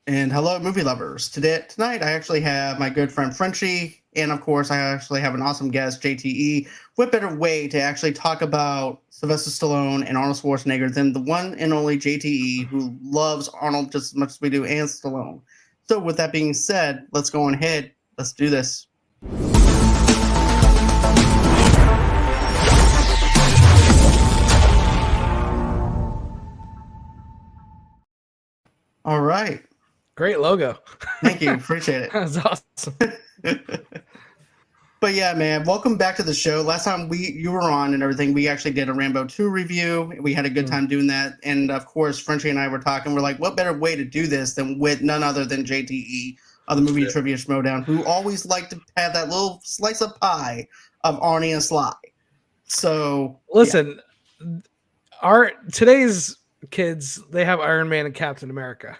And hello, movie lovers. Tonight, I actually have my good friend Frenchie, and of course, I actually have an awesome guest, JTE. What better way to actually talk about Sylvester Stallone and Arnold Schwarzenegger than the one and only JTE, who loves Arnold just as much as we do, and Stallone. So, with that being said, let's go on ahead. Let's do this. All right. Great logo. Thank you. Appreciate it. That was awesome. But yeah, man, welcome back to the show. Last time you were on and everything, we actually did a Rambo 2 review. We had a good time doing that. And of course, Frenchie and I were talking. We're like, what better way to do this than with none other than JTE of the Movie Trivia Schmodown, who always liked to have that little slice of pie of Arnie and Sly. So listen, our today's kids, they have Iron Man and Captain America.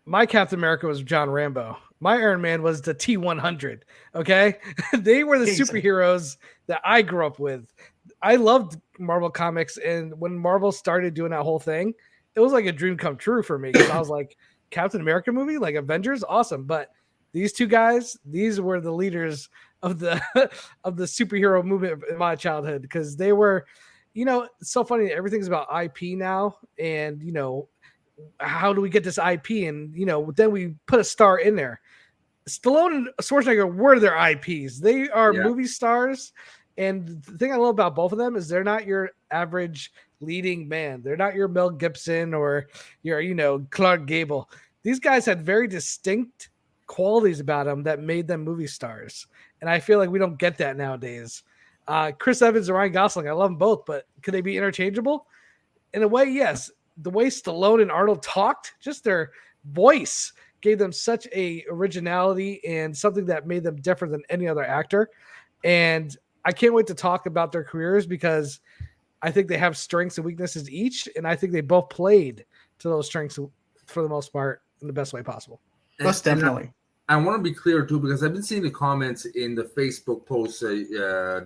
My Captain America was John Rambo. My Iron Man was the T-100. Okay, they were the superheroes that I grew up with. I loved Marvel comics, and when Marvel started doing that whole thing, it was like a dream come true for me. Because I was like, Captain America movie, like Avengers, awesome. But these two guys, these were the leaders of the of the superhero movement in my childhood, because they were, it's so funny. Everything's about IP now, and how do we get this IP? And then we put a star in there. Stallone and Schwarzenegger were their IPs. They are movie stars. And the thing I love about both of them is they're not your average leading man. They're not your Mel Gibson or your, Clark Gable. These guys had very distinct qualities about them that made them movie stars. And I feel like we don't get that nowadays. Chris Evans and Ryan Gosling, I love them both, but could they be interchangeable? In a way, yes. The way Stallone and Arnold talked, just their voice gave them such a originality and something that made them different than any other actor. And I can't wait to talk about their careers, because I think they have strengths and weaknesses each. And I think they both played to those strengths for the most part in the best way possible. Most definitely. I want to be clear too, because I've been seeing the comments in the Facebook post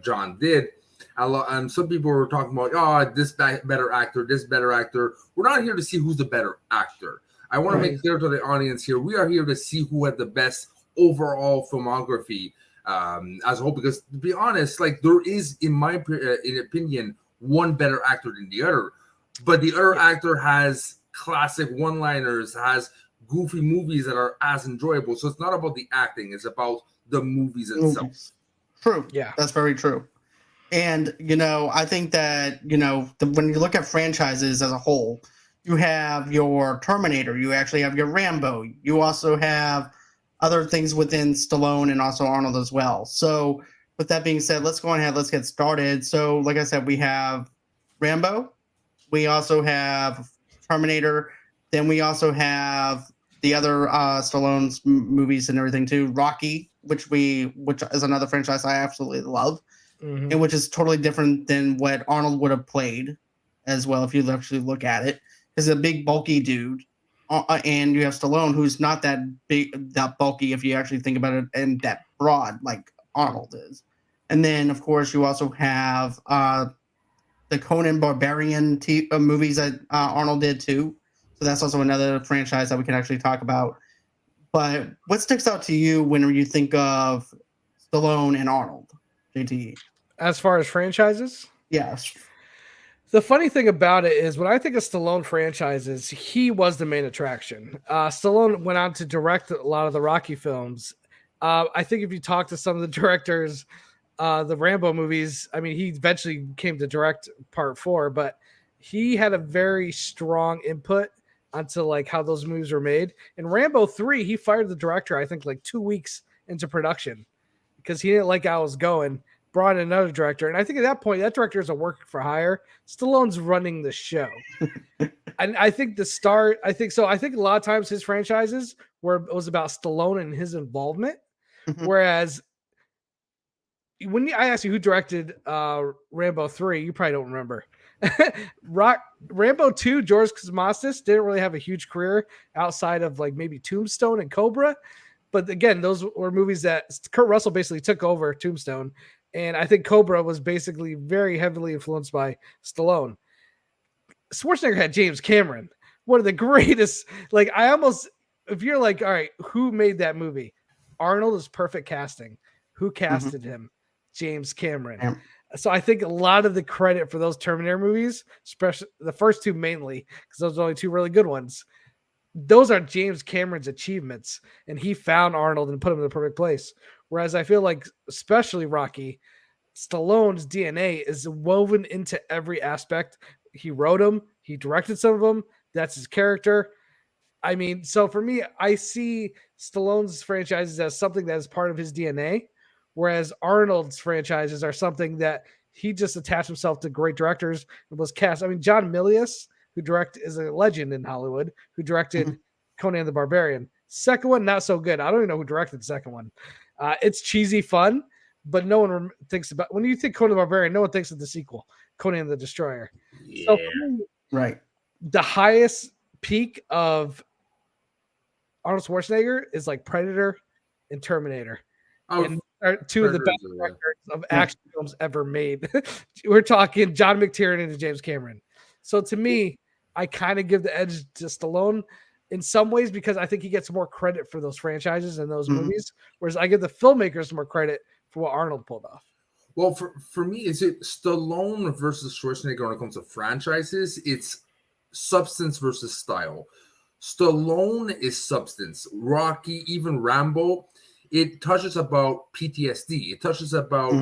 John did. And some people were talking about, this better actor, this better actor. We're not here to see who's the better actor. I want to make clear to the audience here, we are here to see who had the best overall filmography as a whole. Because to be honest, like, there is, in my opinion, one better actor than the other. But the other actor has classic one-liners, has goofy movies that are as enjoyable. So it's not about the acting, it's about the movies itself. True. Yeah. That's very true. And, I think that, when you look at franchises as a whole, you have your Terminator, you actually have your Rambo, you also have other things within Stallone and also Arnold as well. So with that being said, let's go ahead, let's get started. So like I said, we have Rambo, we also have Terminator, then we also have the other Stallone's movies and everything too, Rocky, which is another franchise I absolutely love. And which is totally different than what Arnold would have played as well, if you actually look at it. He's a big, bulky dude. And you have Stallone, who's not that big, that bulky, if you actually think about it, and that broad like Arnold is. And then, of course, you also have the Conan Barbarian movies that Arnold did, too. So that's also another franchise that we can actually talk about. But what sticks out to you when you think of Stallone and Arnold, JTE? As far as franchises? Yes. The funny thing about it is when I think of Stallone franchises, he was the main attraction. Stallone went on to direct a lot of the Rocky films. I think if you talk to some of the directors, the Rambo movies, I mean, he eventually came to direct part 4, but he had a very strong input onto like how those movies were made. In Rambo 3, he fired the director, I think, like 2 weeks into production because he didn't like how it was going. Brought in another director, and I think at that point, that director is a work for hire. Stallone's running the show. And I think I think a lot of times his franchises was about Stallone and his involvement. Whereas when I asked you who directed Rambo 3, you probably don't remember. Rambo 2, George Cosmatos didn't really have a huge career outside of like maybe Tombstone and Cobra. But again, those were movies that Kurt Russell basically took over Tombstone. And I think Cobra was basically very heavily influenced by Stallone. Schwarzenegger had James Cameron, one of the greatest. Like, I almost if you're like, all right, who made that movie? Arnold is perfect casting. Who casted him? James Cameron. Yeah. So I think a lot of the credit for those Terminator movies, especially the first two mainly, because those are only two really good ones, those are James Cameron's achievements, and he found Arnold and put him in the perfect place. Whereas I feel like, especially Rocky, Stallone's DNA is woven into every aspect. He wrote them, he directed some of them. That's his character. I mean, so for me, I see Stallone's franchises as something that is part of his DNA, whereas Arnold's franchises are something that he just attached himself to great directors and was cast. I mean, John Milius, is a legend in Hollywood, who directed Conan the Barbarian. Second one, not so good. I don't even know who directed the second one. It's cheesy fun, but no one thinks about when you think Conan the Barbarian, no one thinks of the sequel, Conan the Destroyer. Yeah. So for me, Right. the highest peak of Arnold Schwarzenegger is like Predator and Terminator. Oh, And are two of the best Predators, directors of action films ever made. We're talking John McTiernan and James Cameron. So to me, I kind of give the edge to Stallone in some ways because I think he gets more credit for those franchises and those movies, whereas I give the filmmakers more credit for what Arnold pulled off. Well, for me, is it Stallone versus Schwarzenegger when it comes to franchises? It's substance versus style. Stallone is substance. Rocky, even Rambo, it touches about PTSD. It touches about,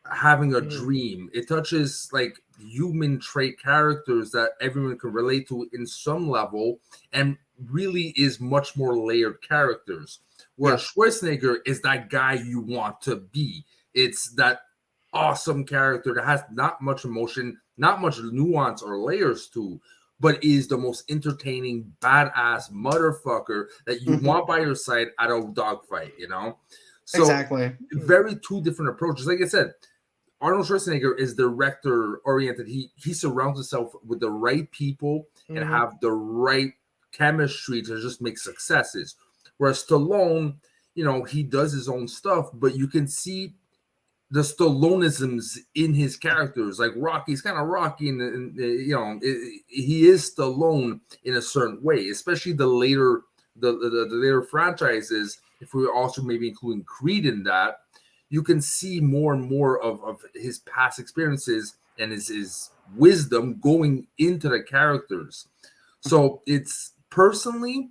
having a dream. It touches like human trait characters that everyone can relate to in some level and really is much more layered characters. Whereas Schwarzenegger is that guy you want to be. It's that awesome character that has not much emotion, not much nuance or layers to, but is the most entertaining, badass motherfucker that you want by your side at a dogfight, So Exactly. very two different approaches. Like I said, Arnold Schwarzenegger is director oriented. He surrounds himself with the right people and have the right chemistry to just make successes. Whereas Stallone, he does his own stuff, but you can see the Stallonisms in his characters. Like Rocky's kind of Rocky, and he is Stallone in a certain way, especially the later franchises. If we're also maybe including Creed in that, you can see more and more of his past experiences and his wisdom going into the characters. So it's personally,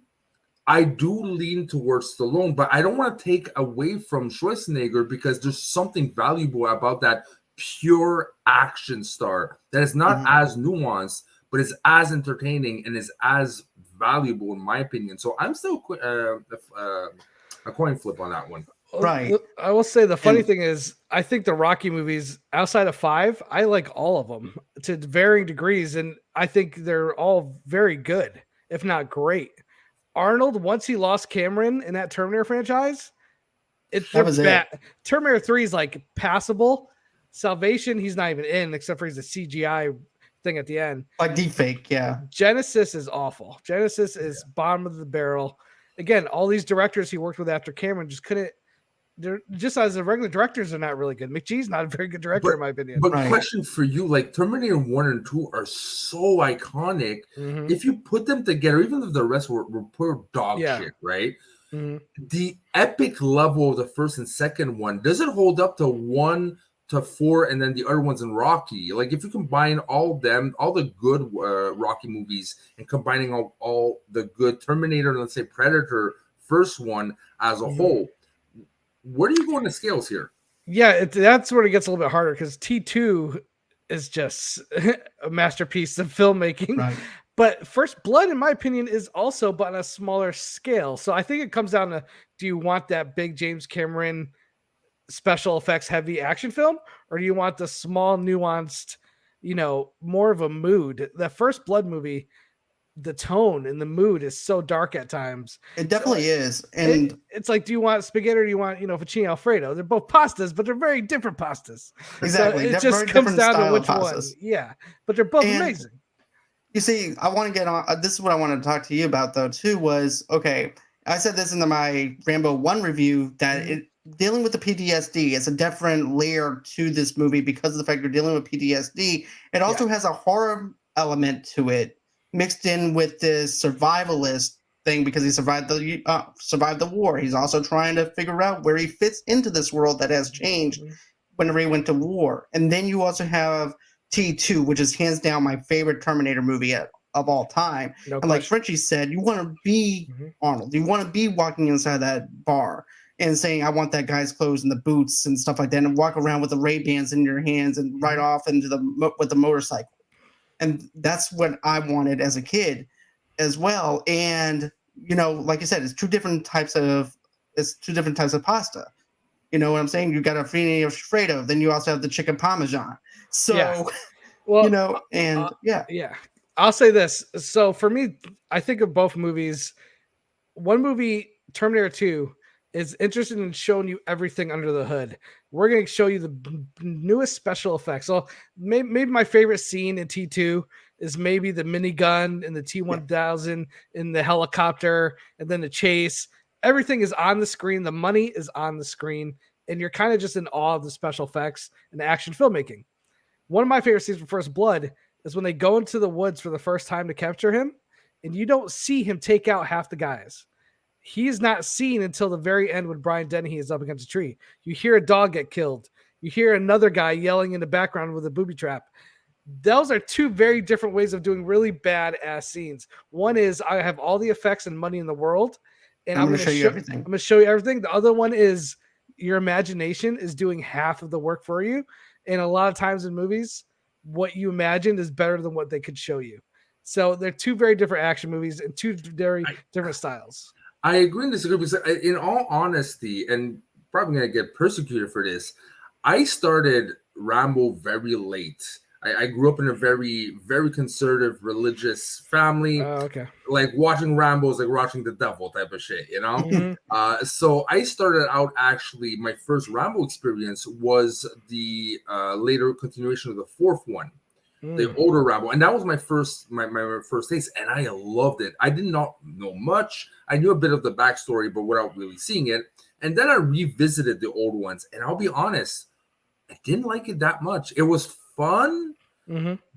I do lean towards Stallone, but I don't want to take away from Schwarzenegger because there's something valuable about that pure action star that is not as nuanced, but is as entertaining and is as valuable in my opinion. So I'm still a coin flip on that one. Right. I will say the funny thing is, I think the Rocky movies outside of 5, I like all of them to varying degrees, and I think they're all very good, if not great. Arnold, once he lost Cameron in that Terminator franchise, That was it. Terminator 3 is like passable. Salvation, he's not even in, except for he's a CGI thing at the end. Like deepfake, yeah. Genesis is awful. Genesis is bottom of the barrel. Again, all these directors he worked with after Cameron just couldn't. They're just as the regular directors are not really good. McGee's not a very good director, in my opinion. But question for you, like Terminator 1 and 2 are so iconic. If you put them together, even if the rest were poor dog shit, right? The epic level of the first and second one, does it hold up to 1 to 4 and then the other ones in Rocky? Like if you combine all of them, all the good Rocky movies and combining all the good Terminator, let's say Predator first one as a whole, where do you go on the scales here? Yeah, that's where it gets a little bit harder because T2 is just a masterpiece of filmmaking. Right. But First Blood, in my opinion, is also but on a smaller scale. So I think it comes down to, do you want that big James Cameron special effects heavy action film, or do you want the small, nuanced, more of a mood? The First Blood movie, the tone and the mood is so dark at times. It definitely is. And it's like, do you want spaghetti or do you want, fettuccine Alfredo? They're both pastas, but they're very different pastas. exactly. So it just comes down to which one. pastas. Yeah. But they're both amazing. You see, I want to get on. This is what I wanted to talk to you about, though, too, was, okay, I said this in my Rambo 1 review, that dealing with the PTSD is a different layer to this movie because of the fact you're dealing with PTSD. It also has a horror element to it, mixed in with this survivalist thing because he survived the war. He's also trying to figure out where he fits into this world that has changed whenever he went to war. And then you also have T2, which is hands down my favorite Terminator movie of all time. No and like question. Frenchie said, you want to be Arnold. You want to be walking inside that bar and saying, I want that guy's clothes and the boots and stuff like that, and walk around with the Ray-Bans in your hands and ride off into with the motorcycle. And that's what I wanted as a kid as well. And, you know, like I said, it's two different types of pasta. You know what I'm saying? You got a fine Alfredo, then you also have the chicken parmesan. So, Yeah. Well, you know, and yeah. I'll say this. So for me, I think of both movies. One movie, Terminator 2, is interested in showing you everything under the hood. We're going to show you the newest special effects. So maybe my favorite scene in T2 is maybe the minigun in the T-1000 in the helicopter and then the chase. Everything is on the screen. The money is on the screen. And you're kind of just in awe of the special effects and the action filmmaking. One of my favorite scenes from First Blood is when they go into the woods for the first time to capture him, and you don't see him take out half the guys. He's not seen until the very end when Brian Dennehy is up against a tree. You hear a dog get killed. You hear another guy yelling in the background with a booby trap. Those are two very different ways of doing really badass scenes. One is I have all the effects and money in the world, and I'm going to show you everything. I'm going to show you everything. The other one is your imagination is doing half of the work for you. And a lot of times in movies, what you imagined is better than what they could show you. So they're two very different action movies and two very different styles. I agree and disagree because, in all honesty, and probably going to get persecuted for this, I started Rambo very late. I grew up in a very, very conservative religious family. Okay. Like watching Rambo is like watching the devil type of shit, you know? So I started out, actually, my first Rambo experience was the later continuation of the fourth one. The older Rambo, and that was my first taste, and I loved it. I did not know much. I knew a bit of the backstory, but without really seeing it. And then I revisited the old ones, and I'll be honest, I didn't like it that much. It was fun,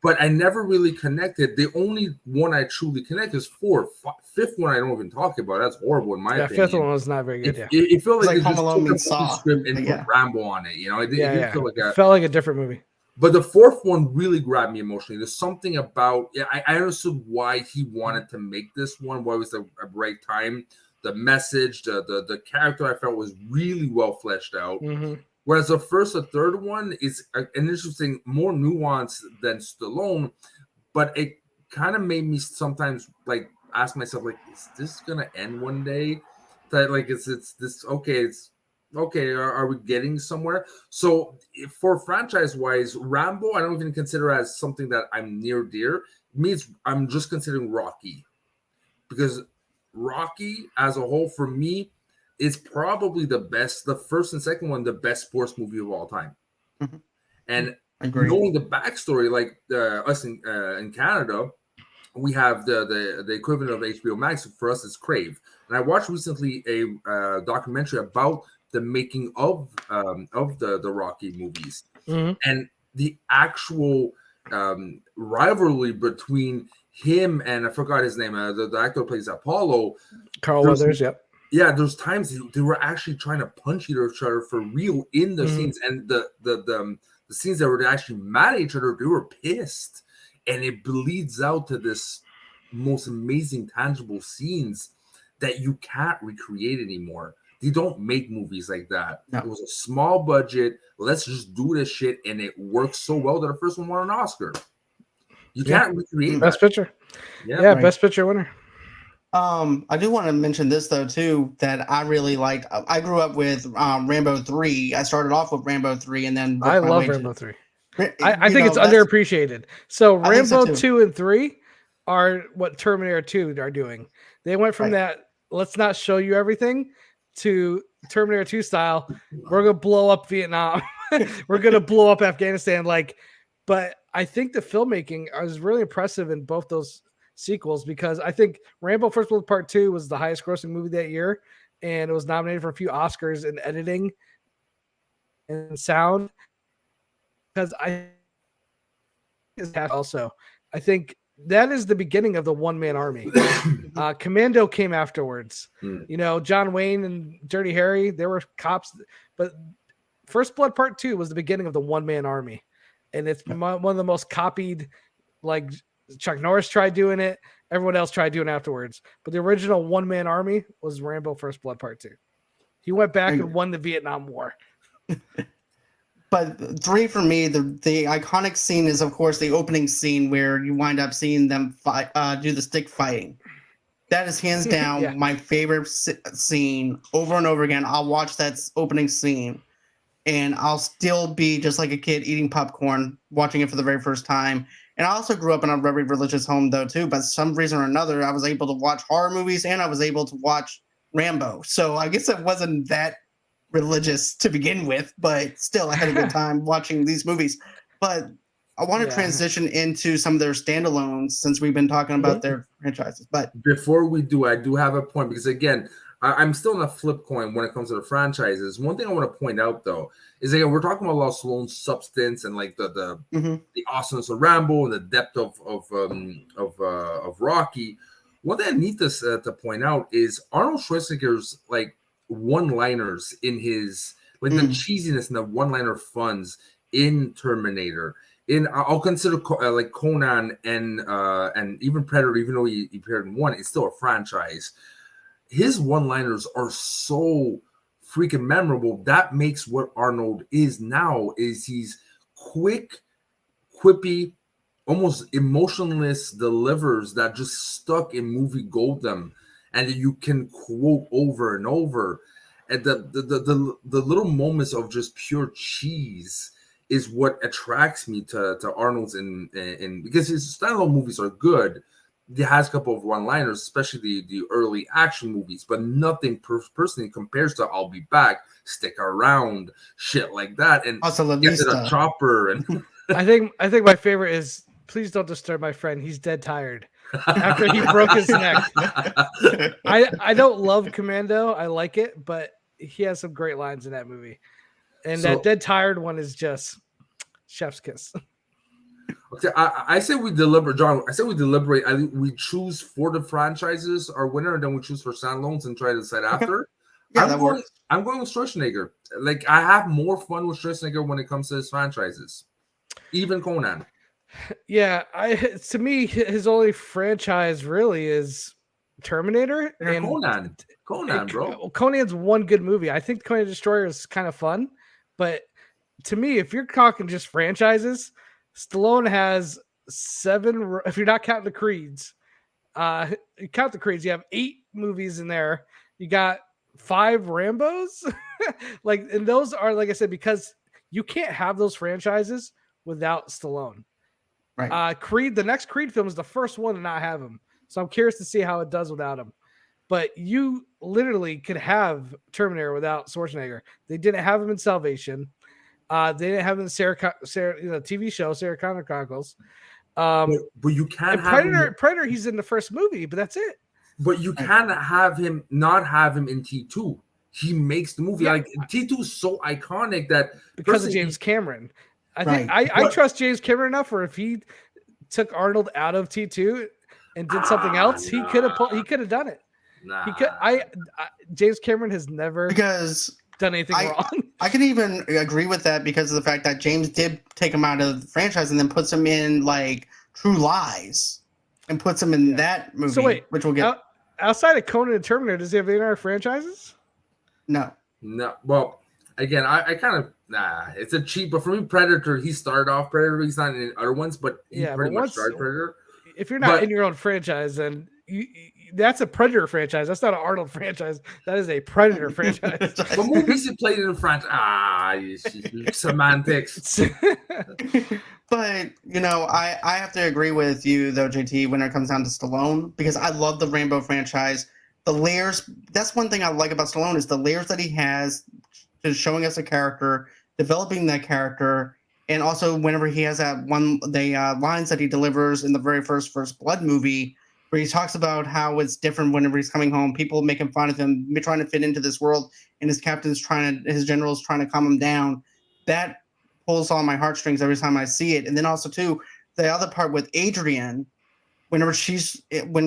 but I never really connected. The only one I truly connected is four. Fifth one I don't even talk about. That's horrible in my opinion. Fifth one was not very good. It felt like Home Alone meets Saw script and put Rambo on it. You know, it felt like it felt like a different movie. But the fourth one really grabbed me emotionally. There's something about I understood why he wanted to make this one, why it was the right time. The message, the character I felt was really well fleshed out. Whereas the first or third one is an interesting, more nuanced than Stallone, but it kind of made me sometimes like ask myself, like, is this gonna end one day? That like it's this okay, are we getting somewhere? So for franchise-wise, Rambo, I don't even consider as something that I'm near dear. It means I'm just considering Rocky. Because Rocky, as a whole, for me, is probably the best, the first and second one, the best sports movie of all time. And knowing the backstory, like us in Canada, we have the equivalent of HBO Max. For us, it's Crave. And I watched recently a documentary about the making of the Rocky movies and the actual rivalry between him and I forgot his name, the actor who plays Apollo, Carl Weathers. Yeah, there's times they were actually trying to punch each other for real in the scenes, and the scenes that were actually mad at each other, they were pissed, and it bleeds out to this most amazing tangible scenes that you can't recreate anymore. They don't make movies like that. No. It was a small budget. Let's just do this shit, and it works so well that the first one won an Oscar. You can't recreate Best Picture. Yeah, right. Best Picture winner. I do want to mention this though too that I really liked. I grew up with Rambo 3. I started off with Rambo 3, and then I love Rambo 3. I think it's underappreciated. So Rambo 2 and 3 are what Terminator 2 are doing. They went from that let's not show you everything to Terminator 2 style. We're gonna blow up Vietnam. We're gonna blow up Afghanistan. But I think the filmmaking is really impressive in both those sequels because I think Rambo First Blood Part 2 was the highest grossing movie that year, and it was nominated for a few Oscars in editing and sound. Because I think that is the beginning of the one-man army. Commando came afterwards. You know, John Wayne and Dirty Harry, they were cops, but First Blood Part 2 was the beginning of the one-man army, and it's one of the most copied. Like Chuck Norris tried doing it, everyone else tried doing it afterwards, but the original one-man army was Rambo First Blood Part 2. He went back and won the Vietnam War. But 3 for me, the iconic scene is, of course, the opening scene where you wind up seeing them fight, do the stick fighting. That is hands down my favorite scene over and over again. I'll watch that opening scene, and I'll still be just like a kid eating popcorn, watching it for the very first time. And I also grew up in a very religious home, though, too. But for some reason or another, I was able to watch horror movies, and I was able to watch Rambo. So I guess it wasn't that religious to begin with, but still I had a good time watching these movies. But I want to transition into some of their standalones since we've been talking about their franchises. But before we do, I do have a point, because again, I'm still in a flip coin when it comes to the franchises. One thing I want to point out, though, is again, we're talking about a lot of Stallone's substance and like the awesomeness of Rambo and the depth of Rocky. One thing I need to point out is Arnold Schwarzenegger's like one-liners in his like the cheesiness and the one-liner funds in Terminator. I'll consider like Conan and even Predator, even though he appeared in 1, it's still a franchise. His one-liners are so freaking memorable. That makes what Arnold is now. Is he's quick, quippy, almost emotionless delivers that just stuck in movie golden, and you can quote over and over. And the little moments of just pure cheese is what attracts me to Arnold's in because his standalone movies are good. He has a couple of one-liners, especially the early action movies, but nothing personally compares to "I'll be back," "Stick around," shit like that, and also get to the chopper. And I think my favorite is "Please don't disturb my friend. He's dead tired." After he broke his neck. I don't love Commando. I like it, but he has some great lines in that movie. And that dead tired one is just chef's kiss. Okay, I say we deliberate, John. I say we deliberate. We choose for the franchises our winner, and then we choose for standalones and try to decide after. Yeah, that works. I'm going with Schwarzenegger. Like, I have more fun with Schwarzenegger when it comes to his franchises, even Conan. Yeah, to me, his only franchise really is Terminator and Conan, bro. Conan's one good movie. I think Conan Destroyer is kind of fun, but to me, if you're talking just franchises, Stallone has 7. If you're not counting the Creeds, you count the Creeds, you have 8 movies in there. You got 5 Rambos, and those are, like I said, because you can't have those franchises without Stallone. Right. Creed, the next Creed film is the first one to not have him. So I'm curious to see how it does without him. But you literally could have Terminator without Schwarzenegger. They didn't have him in Salvation. They didn't have him in Sarah TV show, Sarah Connor Chronicles. But you can't have Predator, he's in the first movie, but that's it. But you can't not have him in T2. He makes the movie. Like, T2 is so iconic that because of James Cameron. I trust James Cameron enough where if he took Arnold out of T2 and did something else, he could have done it. He could. James Cameron has never done anything wrong. I can even agree with that because of the fact that James did take him out of the franchise and then puts him in like True Lies and puts him in that movie. So wait, which we'll get outside of Conan and Terminator, does he have any other franchises? No. Well, again, I kind of it's a cheat, but for me, Predator, he started off Predator. He's not in other ones, but he pretty much started Predator. If you're not in your own franchise, then that's a Predator franchise. That's not an Arnold franchise. That is a Predator franchise. What movies he played in the franchise? Semantics. But, I have to agree with you, though, JT, when it comes down to Stallone, because I love the Rambo franchise. The layers, that's one thing I like about Stallone is the layers that he has to showing us a character, developing that character, and also whenever he has the lines that he delivers in the very first Blood movie, where he talks about how it's different whenever he's coming home, people making fun of him, trying to fit into this world, and his general's trying to calm him down. That pulls on my heartstrings every time I see it. And then also too, the other part with Adrian, when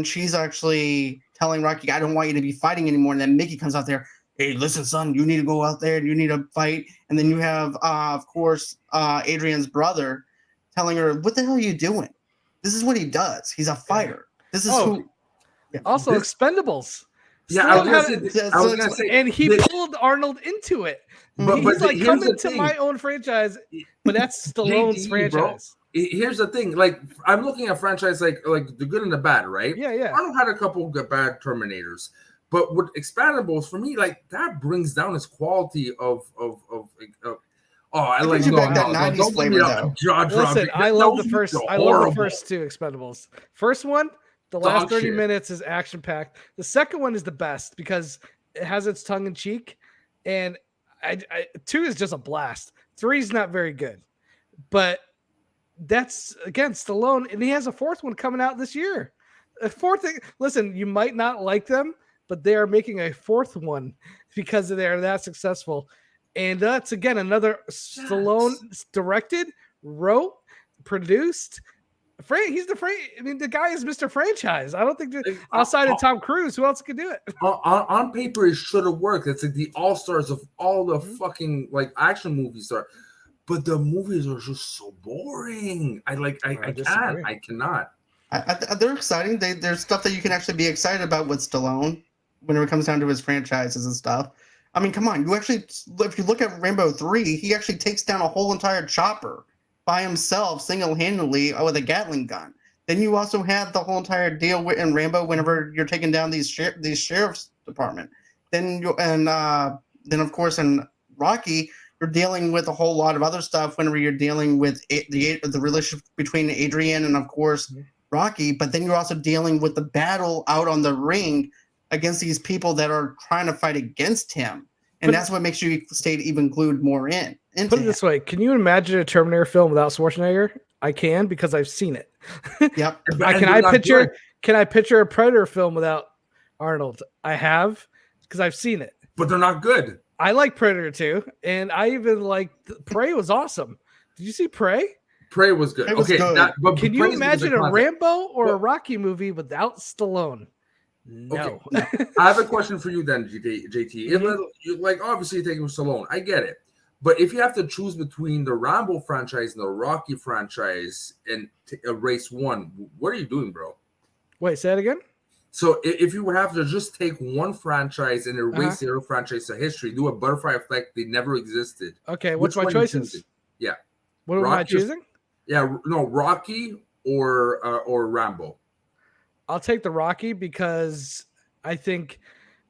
she's actually telling Rocky, I don't want you to be fighting anymore, and then Mickey comes out there, hey, listen, son, you need to go out there and you need to fight. And then you have, of course, Adrian's brother telling her, what the hell are you doing? This is what he does. He's a fighter. This is who. Yeah. Also, Expendables. Yeah, I was gonna say, and he pulled Arnold into it. But He's like, here's come the into thing. my own franchise, but that's Stallone's JTE, franchise. Here's the thing, like I'm looking at franchise like the good and the bad, right? Yeah. Arnold had a couple of bad Terminators, but with Expendables, for me, like that brings down his quality of I like you back that no, 90s don't give me flavor, that though. jaw Listen, dropping. I love the first. I love the first two Expendables. First one, the last Dog 30 shit. minutes is action packed. The second one is the best because it has its tongue in cheek, and two is just a blast. Three is not very good, but that's again Stallone, and he has a fourth one coming out this year. A fourth thing. Listen, you might not like them, but they are making a fourth one because they are that successful. And that's again another Stallone directed, wrote, produced. He's the guy is Mr. Franchise. I don't think outside of Tom Cruise, who else could do it? On paper, it should have worked. It's like the all stars of all the fucking like action movies are, but the movies are just so boring. I cannot. They're exciting. There's stuff that you can actually be excited about with Stallone when it comes down to his franchises and stuff. I mean, come on. If you look at Rambo 3, he actually takes down a whole entire chopper by himself, single-handedly, with a Gatling gun. Then you also have the whole entire deal in Rambo whenever you're taking down these sheriff's department. Then of course in Rocky, you're dealing with a whole lot of other stuff whenever you're dealing with the relationship between Adrian and of course Rocky. But then you're also dealing with the battle out on the ring against these people that are trying to fight against him. And that's what makes you stay even glued more in. Put it this way. Can you imagine a Terminator film without Schwarzenegger? I can because I've seen it. Yep. Can I picture a Predator film without Arnold? I have because I've seen it. But they're not good. I like Predator 2, and I even Prey was awesome. Did you see Prey? Prey was good. But can you imagine a Rambo or a Rocky movie without Stallone? No. Okay. I have a question for you then, JT. Mm-hmm. Like obviously you're taking Stallone. I get it. But if you have to choose between the Rambo franchise and the Rocky franchise and erase one, what are you doing, bro? Wait, say that again? So if you would have to just take one franchise and erase the other franchise to history, do a butterfly effect, they never existed. Okay, what's my choices? Yeah. What am I choosing? Rocky or Rambo. I'll take the Rocky because I think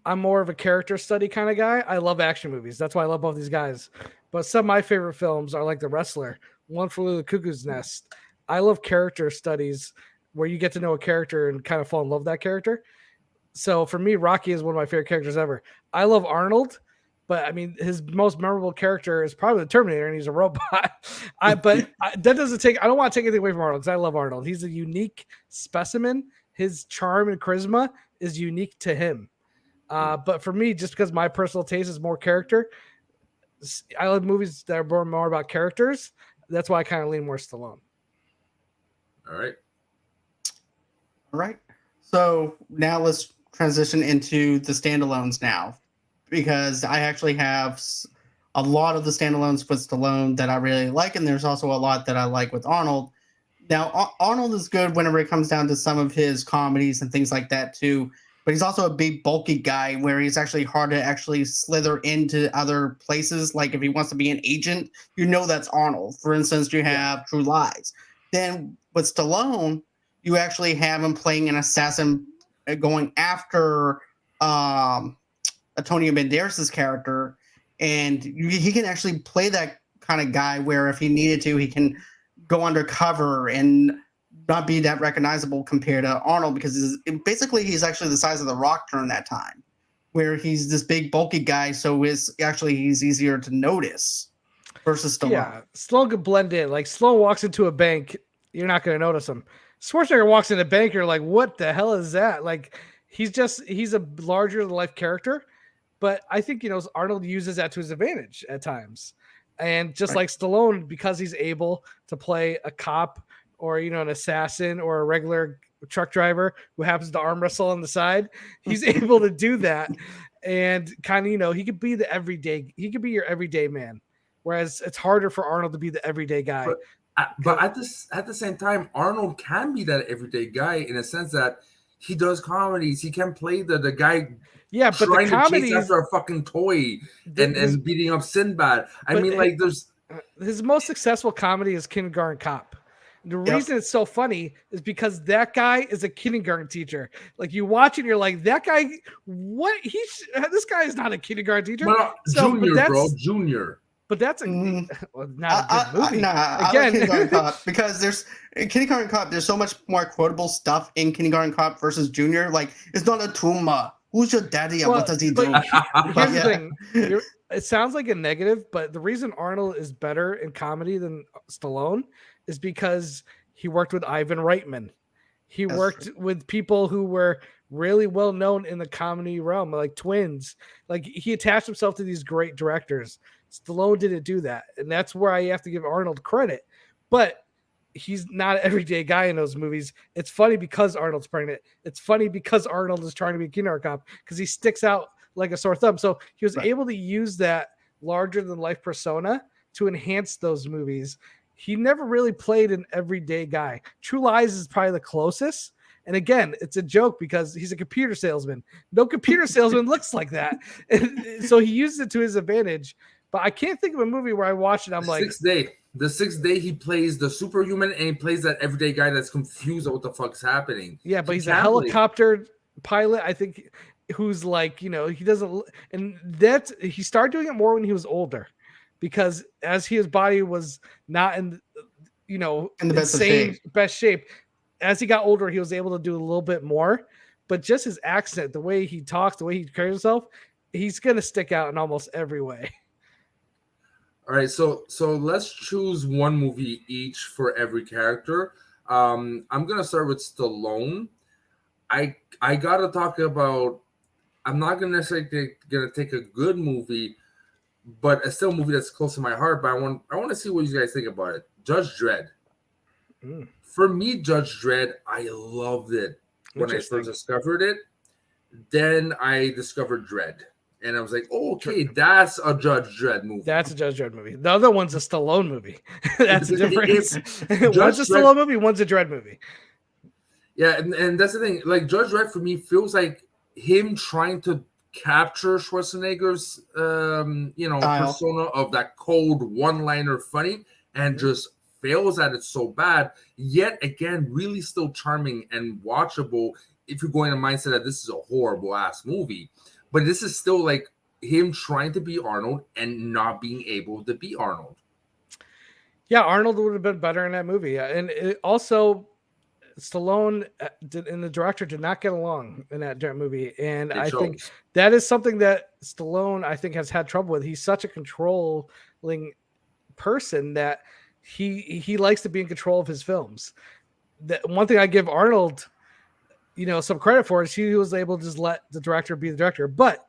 I'm more of a character study kind of guy. I love action movies. That's why I love both these guys. But some of my favorite films are like The Wrestler, One Flew Over the Cuckoo's Nest. I love character studies where you get to know a character and kind of fall in love with that character. So for me, Rocky is one of my favorite characters ever. I love Arnold, but I mean, his most memorable character is probably the Terminator, and he's a robot. That doesn't take. I don't want to take anything away from Arnold because I love Arnold. He's a unique specimen. His charm and charisma is unique to him. But for me, just because my personal taste is more character, I love movies that are more about characters. That's why I kind of lean more Stallone. All right. So now let's transition into the standalones now, because I actually have a lot of the standalones with Stallone that I really like, and there's also a lot that I like with Arnold. Now, Arnold is good whenever it comes down to some of his comedies and things like that too, but he's also a big bulky guy where he's actually hard to actually slither into other places. Like if he wants to be an agent, that's Arnold. For instance, you have True Lies. Then with Stallone, you actually have him playing an assassin going after Antonio Banderas' character, and he can actually play that kind of guy where if he needed to, he can go undercover and not be that recognizable compared to Arnold, because he's actually the size of the Rock during that time, where he's this big bulky guy, so he's easier to notice versus Stallone. Yeah, Stallone could blend in. Like Stallone walks into a bank, you're not going to notice him. Schwarzenegger walks in a bank, you're like, what the hell is that? Like he's a larger than life character, but I think Arnold uses that to his advantage at times. And just like Stallone, because he's able to play a cop or an assassin or a regular truck driver who happens to arm wrestle on the side. He's able to do that, and kind of, he could be the everyday. He could be your everyday man, whereas it's harder for Arnold to be the everyday guy. But at the same time, Arnold can be that everyday guy in a sense that he does comedies. He can play the guy. Yeah, but the comedy after a fucking toy and beating up Sinbad. I mean, like, there's his most successful comedy is Kindergarten Cop. The reason it's so funny is because that guy is a kindergarten teacher. Like, you watch it, and you're like, that guy, what? This guy is not a kindergarten teacher. No, Junior, bro, Junior. But that's not a good movie. I like Kindergarten Cop because in Kindergarten Cop, there's so much more quotable stuff in Kindergarten Cop versus Junior. Like, it's not a Tuma. Who's your daddy and what does he do? Here's the thing. It sounds like a negative, but the reason Arnold is better in comedy than Stallone is because he worked with Ivan Reitman. He worked with people who were really well known in the comedy realm, like Twins. Like, he attached himself to these great directors. Stallone didn't do that, and that's where I have to give Arnold credit. But he's not an everyday guy in those movies. It's funny because Arnold's pregnant. It's funny because Arnold is trying to be a kindergarten cop because he sticks out like a sore thumb. So he was able to use that larger than life persona to enhance those movies. He never really played an everyday guy. True Lies is probably the closest. And again, it's a joke because he's a computer salesman. No computer salesman looks like that. So he used it to his advantage. But I can't think of a movie where I watched it. I'm like, The Sixth Day, he plays the superhuman and he plays that everyday guy that's confused at what the fuck's happening. Yeah, but he's a helicopter pilot, I think, who's like, he doesn't, and he started doing it more when he was older, because as his body was not in the best shape, as he got older, he was able to do a little bit more. But just his accent, the way he talks, the way he carries himself, he's gonna stick out in almost every way. All right, so let's choose one movie each for every character. I'm gonna start with Stallone. I gotta talk about. I'm not gonna necessarily gonna take a good movie, but it's still a movie that's close to my heart. But I want to see what you guys think about it. Judge Dredd. For me, Judge Dredd, I loved it when I first discovered it. Then I discovered Dredd. And I was like, oh, okay, that's a Judge Dredd movie. That's a Judge Dredd movie. The other one's a Stallone movie. That's the difference. One's a Stallone movie, one's a Dredd movie. Yeah, and that's the thing. Like, Judge Dredd for me feels like him trying to capture Schwarzenegger's, persona of that cold one-liner funny, and just fails at it so bad. Yet again, really still charming and watchable if you're going in a mindset that this is a horrible ass movie. But this is still like him trying to be Arnold and not being able to be Arnold. Yeah, Arnold would have been better in that movie. And also, Stallone and the director did not get along in that movie. And I think that is something that Stallone, I think, has had trouble with. He's such a controlling person that he likes to be in control of his films. That one thing I give Arnold some credit for is he was able to just let the director be the director, but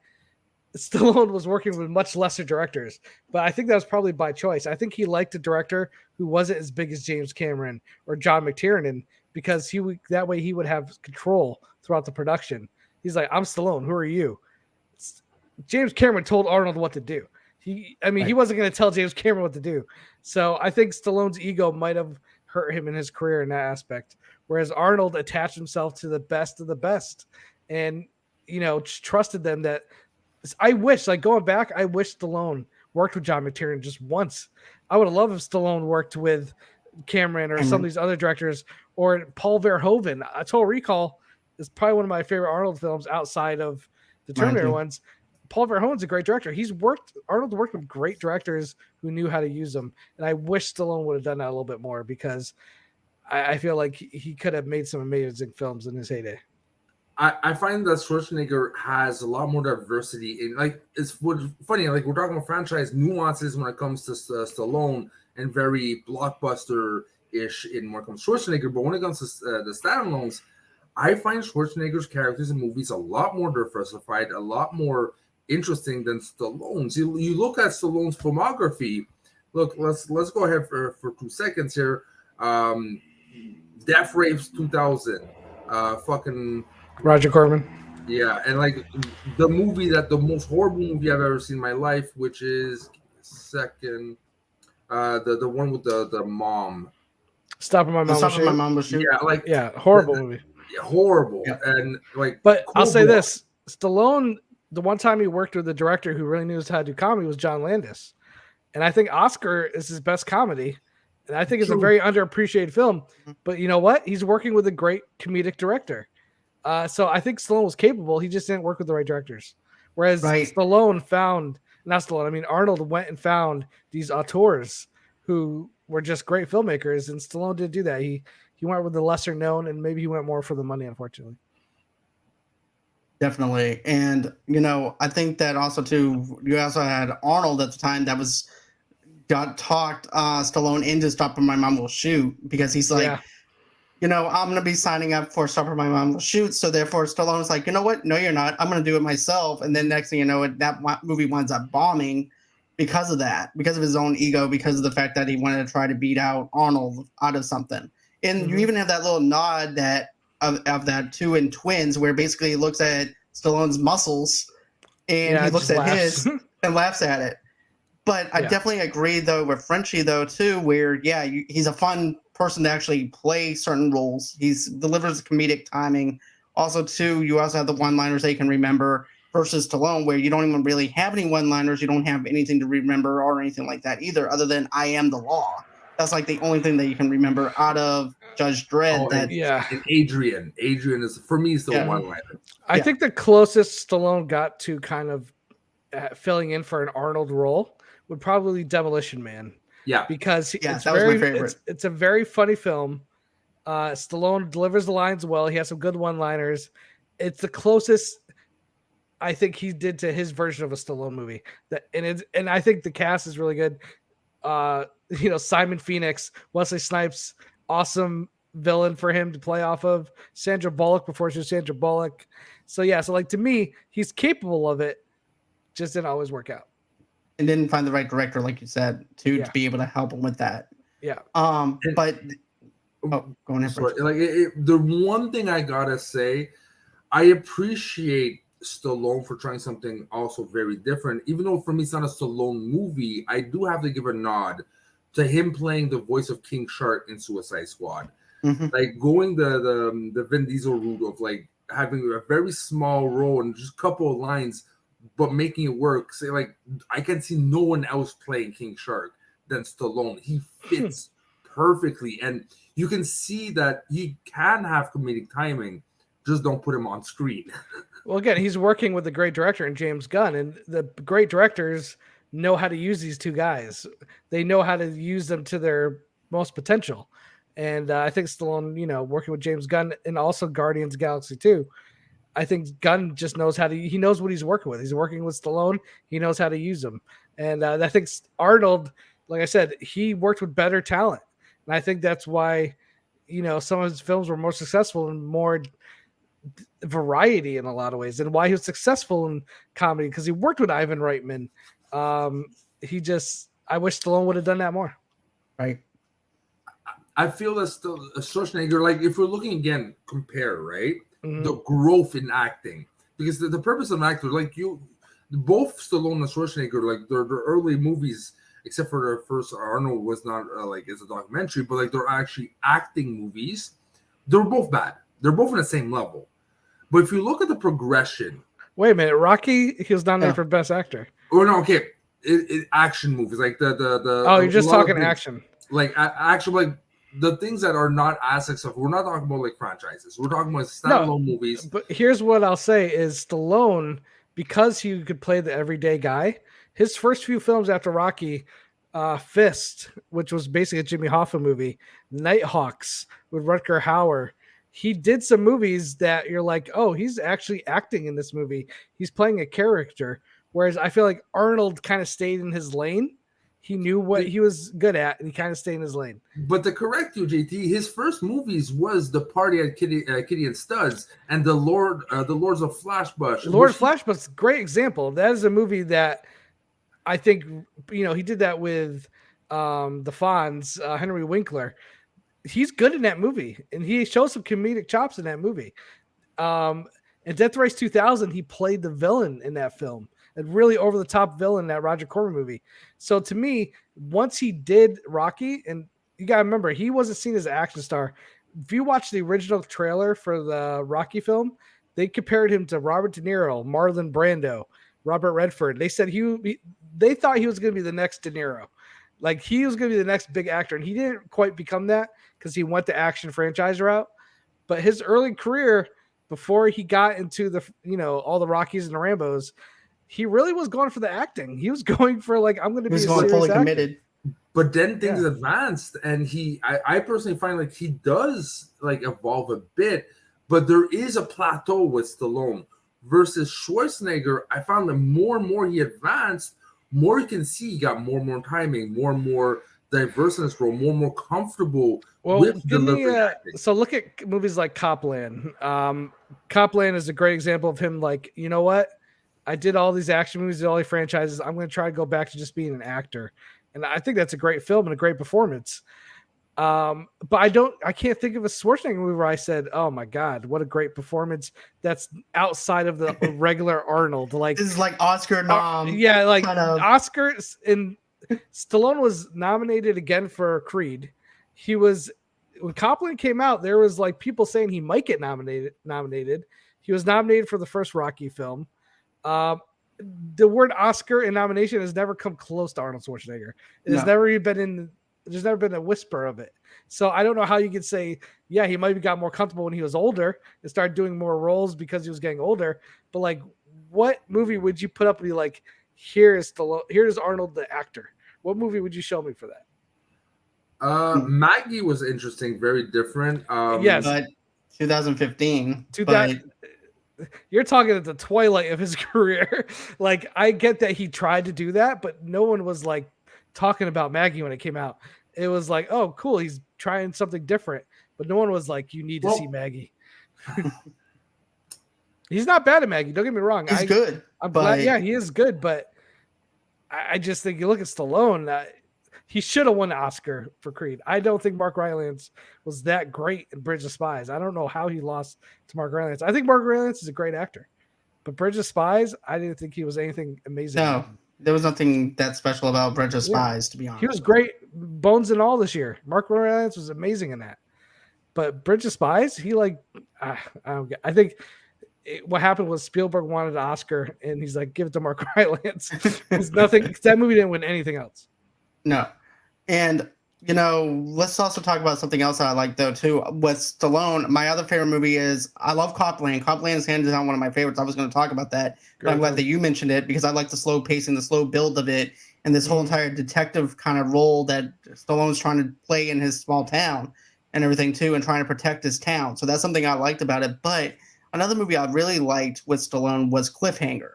Stallone was working with much lesser directors. But I think that was probably by choice. I think he liked a director who wasn't as big as James Cameron or John McTiernan, because that way he would have control throughout the production. He's like, I'm Stallone. Who are you? James Cameron told Arnold what to do. He wasn't going to tell James Cameron what to do. So I think Stallone's ego might have hurt him in his career in that aspect. Whereas Arnold attached himself to the best of the best and, trusted them. That I wish, like, going back, I wish Stallone worked with John McTiernan just once. I would have loved if Stallone worked with Cameron or some of these other directors, or Paul Verhoeven. Total Recall is probably one of my favorite Arnold films outside of the Terminator ones. Paul Verhoeven's a great director. Arnold worked with great directors who knew how to use them. And I wish Stallone would have done that a little bit more, because I feel like he could have made some amazing films in his heyday. I find that Schwarzenegger has a lot more diversity in, like, it's funny, like, we're talking about franchise nuances when it comes to Stallone, and very blockbuster-ish in when it comes to Schwarzenegger, but when it comes to the standalones, I find Schwarzenegger's characters in movies a lot more diversified, a lot more interesting than Stallone's. You look at Stallone's filmography. Look, let's go ahead for 2 seconds here. Death Race 2000, fucking Roger Corman. yeah, and like the most horrible movie I've ever seen in my life, which is second, the one with the mom. Stopping My The Mom. stuff in my mom was shoot. Yeah, like Yeah, horrible movie. horrible, Yeah. and like. But I'll say cold-blooded. this: Stallone, the one time he worked with a director who really knew how to do comedy was John Landis, and I think Oscar is his best comedy, and I think it's a True. very underappreciated film. Mhm. But you know what? He's working with a great comedic director, so I think Stallone was capable. He just didn't work with the right directors. Whereas Right. Stallone found, not Stallone, I mean Arnold went and found these auteurs who were just great filmmakers, and Stallone didn't do that. He went with the lesser known, and maybe he went more for the money, unfortunately. Definitely. And, I think that also, too, you also had Arnold at the time that got talked Stallone into Stopping My Mom Will Shoot, because he's like, Yeah. I'm going to be signing up for Stopping My Mom Will Shoot. So therefore, Stallone's like, you know what? No, you're not. I'm going to do it myself. And then next thing you know, that movie winds up bombing because of that, because of his own ego, because of the fact that he wanted to try to beat out Arnold out of something. And you Mhm. even have that little nod of that too in Twins, where basically he looks at Stallone's muscles and Yeah, he it looks just at laughs. his and laughs at it. But I Yeah. definitely agree, though, with Frenchie, though, too, where, he's a fun person to actually play certain roles. He delivers comedic timing. Also, too, you also have the one-liners they can remember versus Stallone, where you don't even really have any one-liners. You don't have anything to remember or anything like that either, other than I am the law. That's like the only thing that you can remember out of Judge Dredd. Oh, that Yeah. And Adrian is for me still Yeah. one liner. I Yeah. think the closest Stallone got to kind of filling in for an Arnold role would probably be Demolition Man, Yeah, because Yeah, it's that was my very favorite. it's a very funny film. Stallone delivers the lines well. He has some good one-liners. It's the closest I think he did to his version of a Stallone movie. And I think the cast is really good. Simon Phoenix, Wesley Snipes, awesome villain for him to play off of. Sandra Bullock before she was Sandra Bullock. So like to me, he's capable of it, just didn't always work out. And didn't find the right director, like you said, to Yeah. be able to help him with that. Yeah. But go ahead. sorry, the one thing I gotta say, I appreciate Stallone for trying something also very different. Even though for me it's not a Stallone movie, I do have to give a nod to him playing the voice of King Shark in Suicide Squad. Mhm. Like going the Vin Diesel route of like having a very small role and just a couple of lines, but making it work. Say like I can see no one else playing King Shark than Stallone. He fits perfectly, and you can see that he can have comedic timing. Just don't put him on screen. Well, again, he's working with a great director in James Gunn, and the great directors know how to use these two guys. They know how to use them to their most potential. And I think Stallone, working with James Gunn and also Guardians of the Galaxy 2, I think Gunn just knows he knows what he's working with. He's working with Stallone. He knows how to use them. And I think Arnold, like I said, he worked with better talent. And I think that's why, some of his films were more successful and more variety in a lot of ways, and why he was successful in comedy, because he worked with Ivan Reitman. I wish Stallone would have done that more. Right. I feel that still Schwarzenegger, like if we're looking again, compare, right? Mhm. The growth in acting. Because the purpose of an actor, like both Stallone and Schwarzenegger, like their early movies, except for their first Arnold was not like as a documentary, but like they're actually acting movies. They're both bad. They're both on the same level. But if you look at the progression, Wait a minute, Rocky, he was nominated Yeah. for Best Actor. or no, okay, action movies like the Oh, you're just a lot of talking things. action. Like action, like the things that are not as successful. We're not talking about like franchises. We're talking about standalone movies. But here's what I'll say is Stallone, because he could play the everyday guy, his first few films after Rocky, Fist, which was basically a Jimmy Hoffa movie, Nighthawks with Rutger Hauer, he did some movies that you're like, oh, he's actually acting in this movie. He's playing a character. Whereas I feel like Arnold kind of stayed in his lane. He knew what he was good at, and he kind of stayed in his lane. But to correct you, JT, his first movies was The Party at Kitty and Studs and the Lords of Flashbush. Lord of Flashbuck's a great example. That is a movie that I think he did that with the Fonz, Henry Winkler. he's good in that movie, and he shows some comedic chops in that movie. In Death Race 2000, he played the villain in that film, a really over the top villain in that Roger Corman movie. So to me, once he did Rocky, and you gotta remember, he wasn't seen as an action star. If you watch the original trailer for the Rocky film, they compared him to Robert De Niro, Marlon Brando, Robert Redford. They said they thought he was going to be the next De Niro. Like he was going to be the next big actor, and he didn't quite become that because he went the action franchise route. But his early career, before he got into the all the Rockies and the Rambos, he really was going for the acting. He was going for like, I'm going to be going fully committed. But then things advanced, and I personally find like he does like evolve a bit, but there is a plateau with Stallone versus Schwarzenegger. I found that more and more he advanced, more you can see he got more and more timing, more and more diverse in his role, more and more comfortable with delivering acting. So look at movies like Copland. Copland is a great example of him like, you know what? I did all these action movies, did all these franchises. I'm going to try to go back to just being an actor. And I think that's a great film and a great performance. But I can't think of a Schwarzenegger movie where I said, "Oh my God, what a great performance!" That's outside of the regular Arnold. Like this is like Oscar nom. Oscar and Stallone was nominated again for Creed. When Copland came out, there was like people saying he might get nominated. He was nominated for the first Rocky film. The word Oscar in nomination has never come close to Arnold Schwarzenegger. There's never been a whisper of it. So I don't know how you could say, yeah, he might have got more comfortable when he was older and started doing more roles because he was getting older. But like, what movie would you put up and be like, here's Arnold the actor? What movie would you show me for that? Maggie was interesting, very different. Yes, but 2015. You're talking at the twilight of his career. Like, I get that he tried to do that, but no one was like talking about Maggie when it came out. It was like, oh, cool, he's trying something different, but no one was like, you need to see Maggie. He's not bad at Maggie. Don't get me wrong. He's good. I'm glad. Yeah, he is good, but I just think you look at Stallone. He should have won an Oscar for Creed. I don't think Mark Rylance was that great in Bridge of Spies. I don't know how he lost to Mark Rylance. I think Mark Rylance is a great actor, but Bridge of Spies, I didn't think he was anything amazing. No, there was nothing that special about Bridge of Spies, to be honest. He was great, bones and all this year. Mark Rylance was amazing in that. But Bridge of Spies, I think what happened was Spielberg wanted an Oscar, and he's like, give it to Mark Rylance. That movie didn't win anything else. No. And, let's also talk about something else that I like, though, too. With Stallone, my other favorite movie is, I love Copland. Copland is hands down one of my favorites. I was going to talk about that, but I'm glad that you mentioned it because I like the slow pacing, the slow build of it, and this whole entire detective kind of role that Stallone's trying to play in his small town and everything, too, and trying to protect his town. So that's something I liked about it. But another movie I really liked with Stallone was Cliffhanger.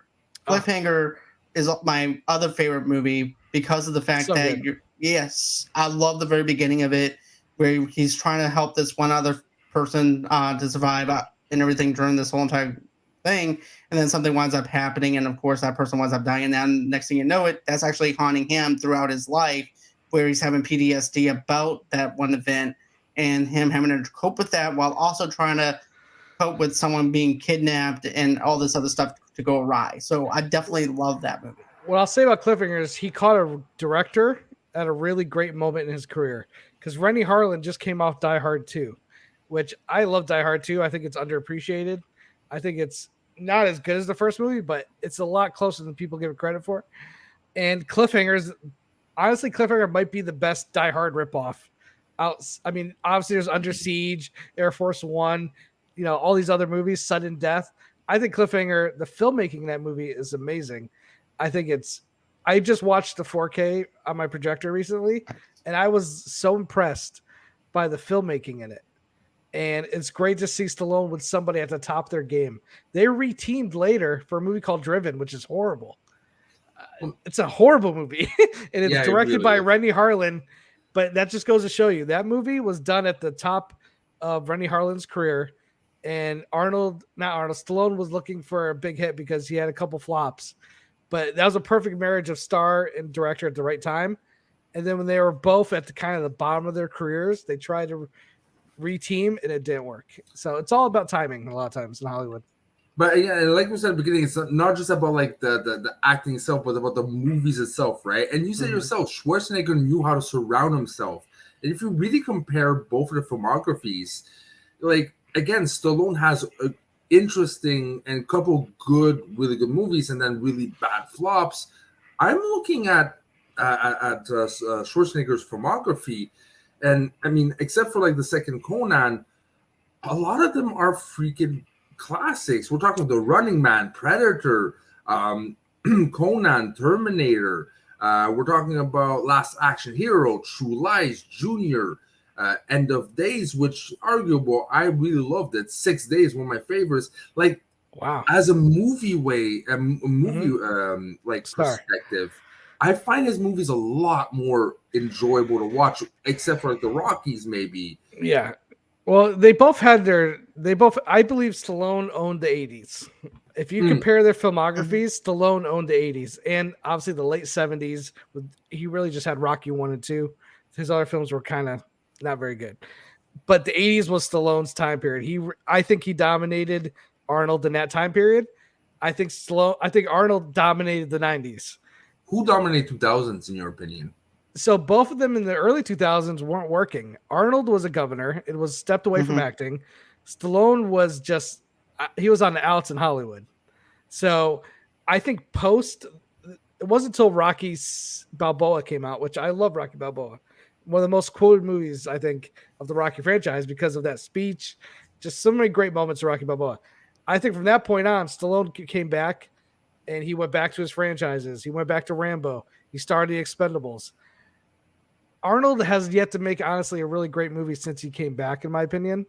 Cliffhanger is my other favorite movie because of the fact that I love the very beginning of it where he's trying to help this one other person to survive and everything during this whole entire thing. And then something winds up happening. And of course that person winds up dying. And then next thing you know that's actually haunting him throughout his life where he's having PTSD about that one event and him having to cope with that while also trying to cope with someone being kidnapped and all this other stuff to go awry. So I definitely love that movie. What I'll say about Cliffhanger is he caught a director at a really great moment in his career because Rennie Harlan just came off Die Hard 2, which I love Die Hard 2. I think it's underappreciated. I think it's not as good as the first movie, but it's a lot closer than people give it credit for. And Cliffhanger might be the best Die Hard ripoff. I mean, obviously there's Under Siege, Air Force One, all these other movies, Sudden Death. I think Cliffhanger, the filmmaking in that movie is amazing. I just watched the 4K on my projector recently, and I was so impressed by the filmmaking in it. And it's great to see Stallone with somebody at the top of their game. They reteamed later for a movie called Driven, which is horrible. It's a horrible movie, and it's directed by Rennie Harlan. But that just goes to show you that movie was done at the top of Rennie Harlan's career, and Stallone was looking for a big hit because he had a couple flops. But that was a perfect marriage of star and director at the right time. And then when they were both at the kind of the bottom of their careers, they tried to reteam and it didn't work. So it's all about timing a lot of times in Hollywood. But yeah, like we said at the beginning, it's not just about like the acting itself, but about the movies itself, right? And you said yourself, Schwarzenegger knew how to surround himself. And if you really compare both of the filmographies, like again, Stallone has a interesting and couple good, really good movies, and then really bad flops. I'm looking at Schwarzenegger's filmography, and I mean, except for like the second Conan, a lot of them are freaking classics. We're talking The Running Man, Predator, Conan, Terminator. We're talking about Last Action Hero, True Lies, Junior, End of Days, which arguable, I really loved it. 6 Days, one of my favorites. Like, wow, as a movie like perspective, I find his movies a lot more enjoyable to watch, except for like the Rockies, maybe. Yeah. Well, I believe Stallone owned the 80s. If you compare their filmographies, Stallone owned the 80s and obviously the late 70s. He really just had Rocky 1 and 2. His other films were kind of not very good. But the 80s was Stallone's time period. I think he dominated Arnold in that time period. I think Arnold dominated the 90s. Who dominated 2000s in your opinion? So both of them in the early 2000s weren't working. Arnold was a governor. It was stepped away from acting. Stallone was he was on the outs in Hollywood. So I think it wasn't until Rocky Balboa came out, which I love Rocky Balboa. One of the most quoted movies, I think, of the Rocky franchise because of that speech. Just so many great moments of Rocky Balboa. I think from that point on, Stallone came back and he went back to his franchises. He went back to Rambo. He started the Expendables. Arnold has yet to make, honestly, a really great movie since he came back, in my opinion.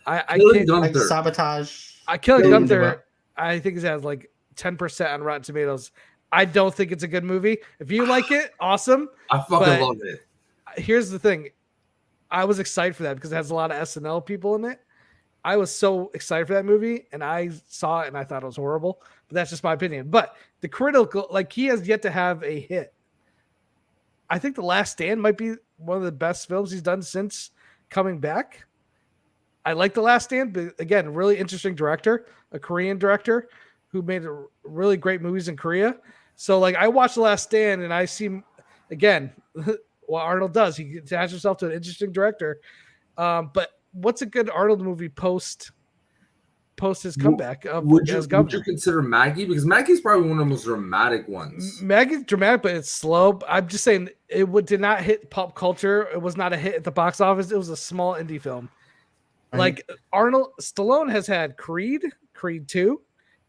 Like Sabotage. Killing Gunther, I think it has like 10% on Rotten Tomatoes. I don't think it's a good movie. If you like it, awesome. I fucking love it. Here's the thing. I was excited for that because it has a lot of SNL people in it. I was so excited for that movie, and I saw it, and I thought it was horrible. But that's just my opinion. But the critical, like, he has yet to have a hit. I think The Last Stand might be one of the best films he's done since coming back. I like The Last Stand, but again, really interesting director, a Korean director who made really great movies in Korea. So, like, I watched The Last Stand, and I see, again, what Arnold does. He attaches himself to an interesting director. But what's a good Arnold movie post his comeback would you consider Maggie? Because Maggie's probably one of the most dramatic ones. Maggie's dramatic, but it's slow. I'm just saying did not hit pop culture. It was not a hit at the box office. It was a small indie film. Right. Like Stallone has had Creed 2,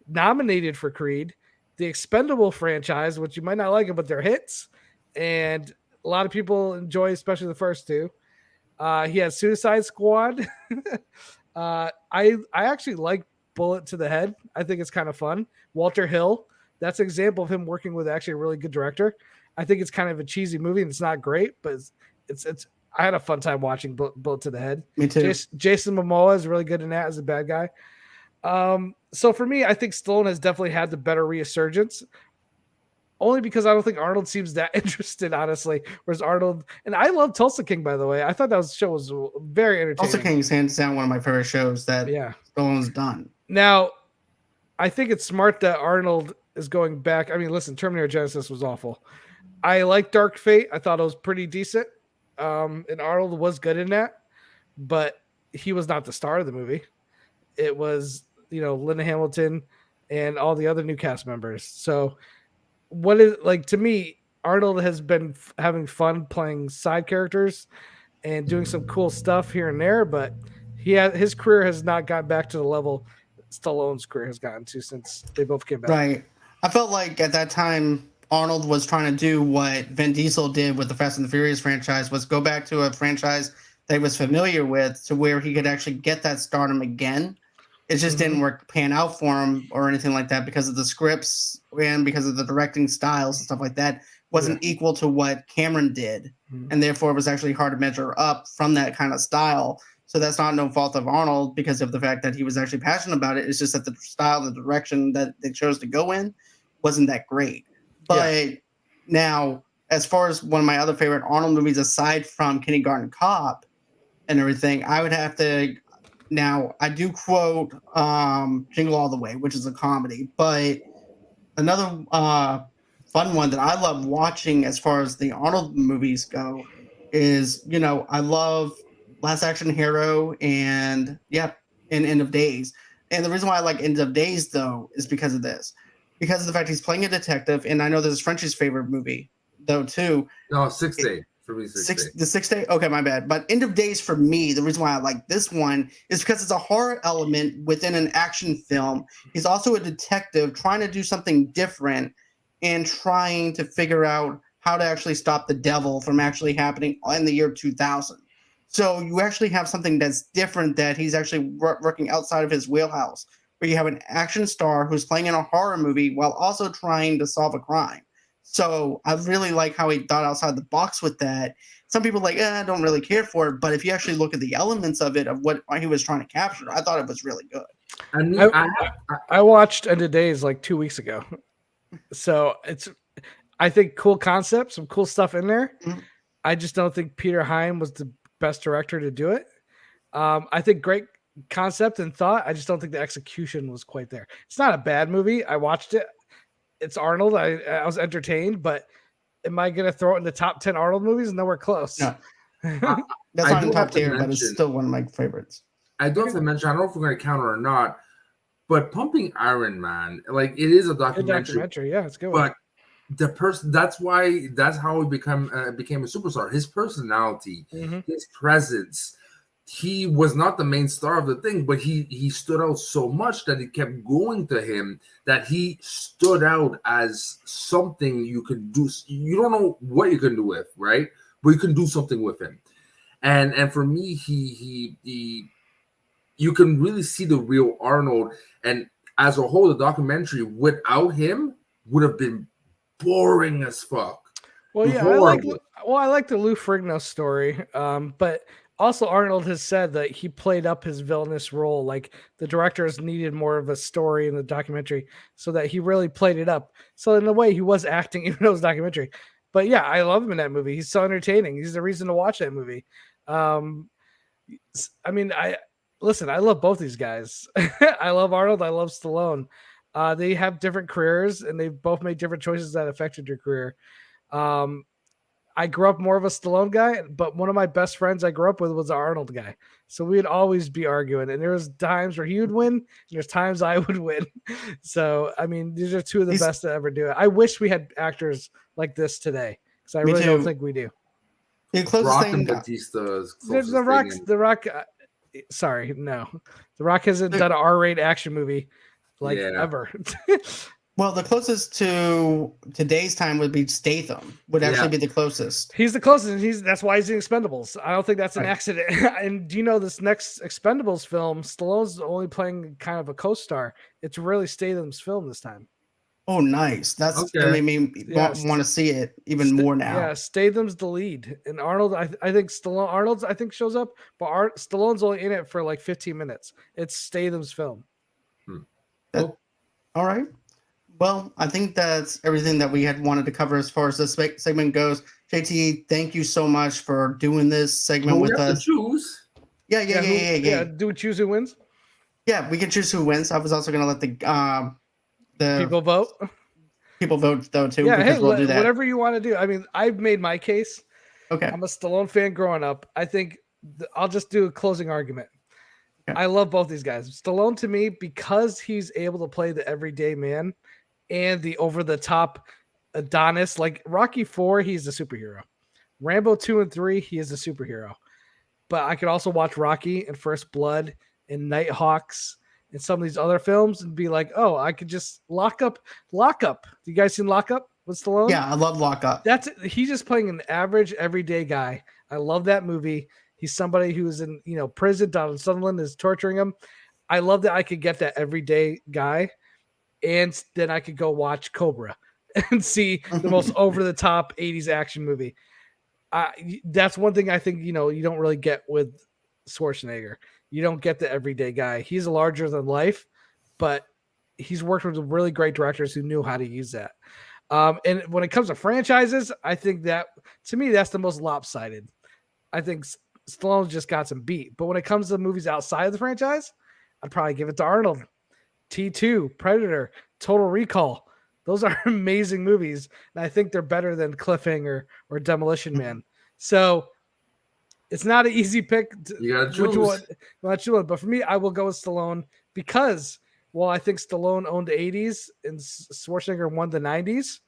nominated for Creed, the Expendable franchise, which you might not like it, but they're hits. And a lot of people enjoy, especially the first two. He has Suicide Squad. I actually like Bullet to the Head. I think it's kind of fun. Walter Hill. That's an example of him working with actually a really good director. I think it's kind of a cheesy movie and it's not great, but it's. I had a fun time watching Bullet to the Head. Me too. Jason Momoa is really good in that as a bad guy. So for me, I think Stallone has definitely had the better resurgence. Only because I don't think Arnold seems that interested, honestly. Whereas Arnold, and I love Tulsa King, by the way. I thought that show was very entertaining. Tulsa King is hands down one of my favorite shows that Stallone's done. Now, I think it's smart that Arnold is going back. I mean, listen, Terminator Genesis was awful. I like Dark Fate. I thought it was pretty decent. And Arnold was good in that, but he was not the star of the movie. It was, Linda Hamilton and all the other new cast members. So, what is like to me, Arnold has been having fun playing side characters and doing some cool stuff here and there, but his career has not gotten back to the level Stallone's career has gotten to since they both came back. Right. I felt like at that time Arnold was trying to do what Vin Diesel did with the Fast and the Furious franchise, was go back to a franchise that he was familiar with to where he could actually get that stardom again. It just didn't pan out for him or anything like that because of the scripts and because of the directing styles and stuff like that wasn't equal to what Cameron did. And therefore it was actually hard to measure up from that kind of style. So that's not no fault of Arnold because of the fact that he was actually passionate about it. It's just that the style, the direction that they chose to go in wasn't that great. But now as far as one of my other favorite Arnold movies, aside from Kindergarten Cop and everything, I would have to. Now, I do quote Jingle All the Way, which is a comedy, but another fun one that I love watching as far as the Arnold movies go is, I love Last Action Hero and End of Days. And the reason why I like End of Days though is because of this. Because of the fact he's playing a detective, and I know this is French's favorite movie though too. No, Sixth Day. For me, Sixth Day. The Sixth Day? Okay, my bad. But End of Days for me, the reason why I like this one is because it's a horror element within an action film. He's also a detective trying to do something different and trying to figure out how to actually stop the devil from actually happening in the year 2000. So you actually have something that's different, that he's actually working outside of his wheelhouse, where you have an action star who's playing in a horror movie while also trying to solve a crime. So I really like how he thought outside the box with that. Some people are like, I don't really care for it. But if you actually look at the elements of it, of what he was trying to capture, I thought it was really good. I watched End of Days like 2 weeks ago. So I think cool concept, some cool stuff in there. Mhm. I just don't think Peter Heim was the best director to do it. I think great concept and thought. I just don't think the execution was quite there. It's not a bad movie. I watched it. It's Arnold. I was entertained, but am I going to throw it in the top 10 Arnold movies? Nowhere close. No. That's not in top tier, but it's still one of my favorites. I do have to mention, I don't know if we're going to counter or not, but Pumping Iron Man, like, it is a documentary. Yeah, it's good. But the person, that's how he became a superstar. His personality, his presence. He was not the main star of the thing, but he stood out so much that it kept going to him, that he stood out as something you could do. You don't know what you can do with, right? But you can do something with him. And for me, he you can really see the real Arnold. And as a whole, the documentary without him would have been boring as fuck. Well, yeah, I like the Lou Ferrigno story, but also Arnold has said that he played up his villainous role. Like, the directors needed more of a story in the documentary, so that he really played it up. So in a way, he was acting even though it was a documentary. But yeah, I love him in that movie. He's so entertaining. He's the reason to watch that movie. I mean, I love both these guys. I love Arnold. I love Stallone. They have different careers, and they've both made different choices that affected your career. I grew up more of a Stallone guy, but one of my best friends I grew up with was an Arnold guy. So we'd always be arguing, and there was times where he would win, and there's times I would win. So, I mean, these are two of the best to ever do it. I wish we had actors like this today, because I really don't think we do. The closest thing, The Rock. Sorry, no. The Rock hasn't done an R-rated action movie ever. Well, the closest to today's time would be Statham. Would actually be the closest. He's the closest, and that's why he's in Expendables. I don't think that's an accident. And do you know this next Expendables film, Stallone's only playing kind of a co-star. It's really Statham's film this time. Oh, nice. That's made me want to see it even more now. Yeah, Statham's the lead, and Arnold. I think Arnold's shows up, but Stallone's only in it for like 15 minutes. It's Statham's film. All right. Well, I think that's everything that we had wanted to cover as far as this segment goes. JTE, thank you so much for doing this segment with us. Choose. Yeah. Do we choose who wins? Yeah, we can choose who wins. I was also going to let the people vote. People vote though too. Yeah, because we'll do that. Whatever you want to do. I mean, I've made my case. Okay. I'm a Stallone fan growing up. I think I'll just do a closing argument. Okay. I love both these guys. Stallone, to me, because he's able to play the everyday man and the over-the-top Adonis. Like Rocky 4, he's a superhero. Rambo 2 and 3, he is a superhero. But I could also watch Rocky and First Blood and Nighthawks and some of these other films and be like, oh, I could just Lock Up. You guys seen Lock Up with Stallone? Yeah, I love Lock Up. He's just playing an average, everyday guy. I love that movie. He's somebody who's in prison. Donald Sutherland is torturing him. I love that I could get that everyday guy. And then I could go watch Cobra and see the most over-the-top 80s action movie. That's one thing I think, you don't really get with Schwarzenegger. You don't get the everyday guy. He's larger than life, but he's worked with really great directors who knew how to use that. And when it comes to franchises, I think that to me that's the most lopsided. I think Stallone's just got some beat. But when it comes to movies outside of the franchise, I'd probably give it to Arnold. T2, Predator, Total Recall. Those are amazing movies, and I think they're better than Cliffhanger or Demolition Man. So it's not an easy pick. You gotta choose. Which one? But for me, I will go with Stallone because while I think Stallone owned the 80s and Schwarzenegger won the 90s,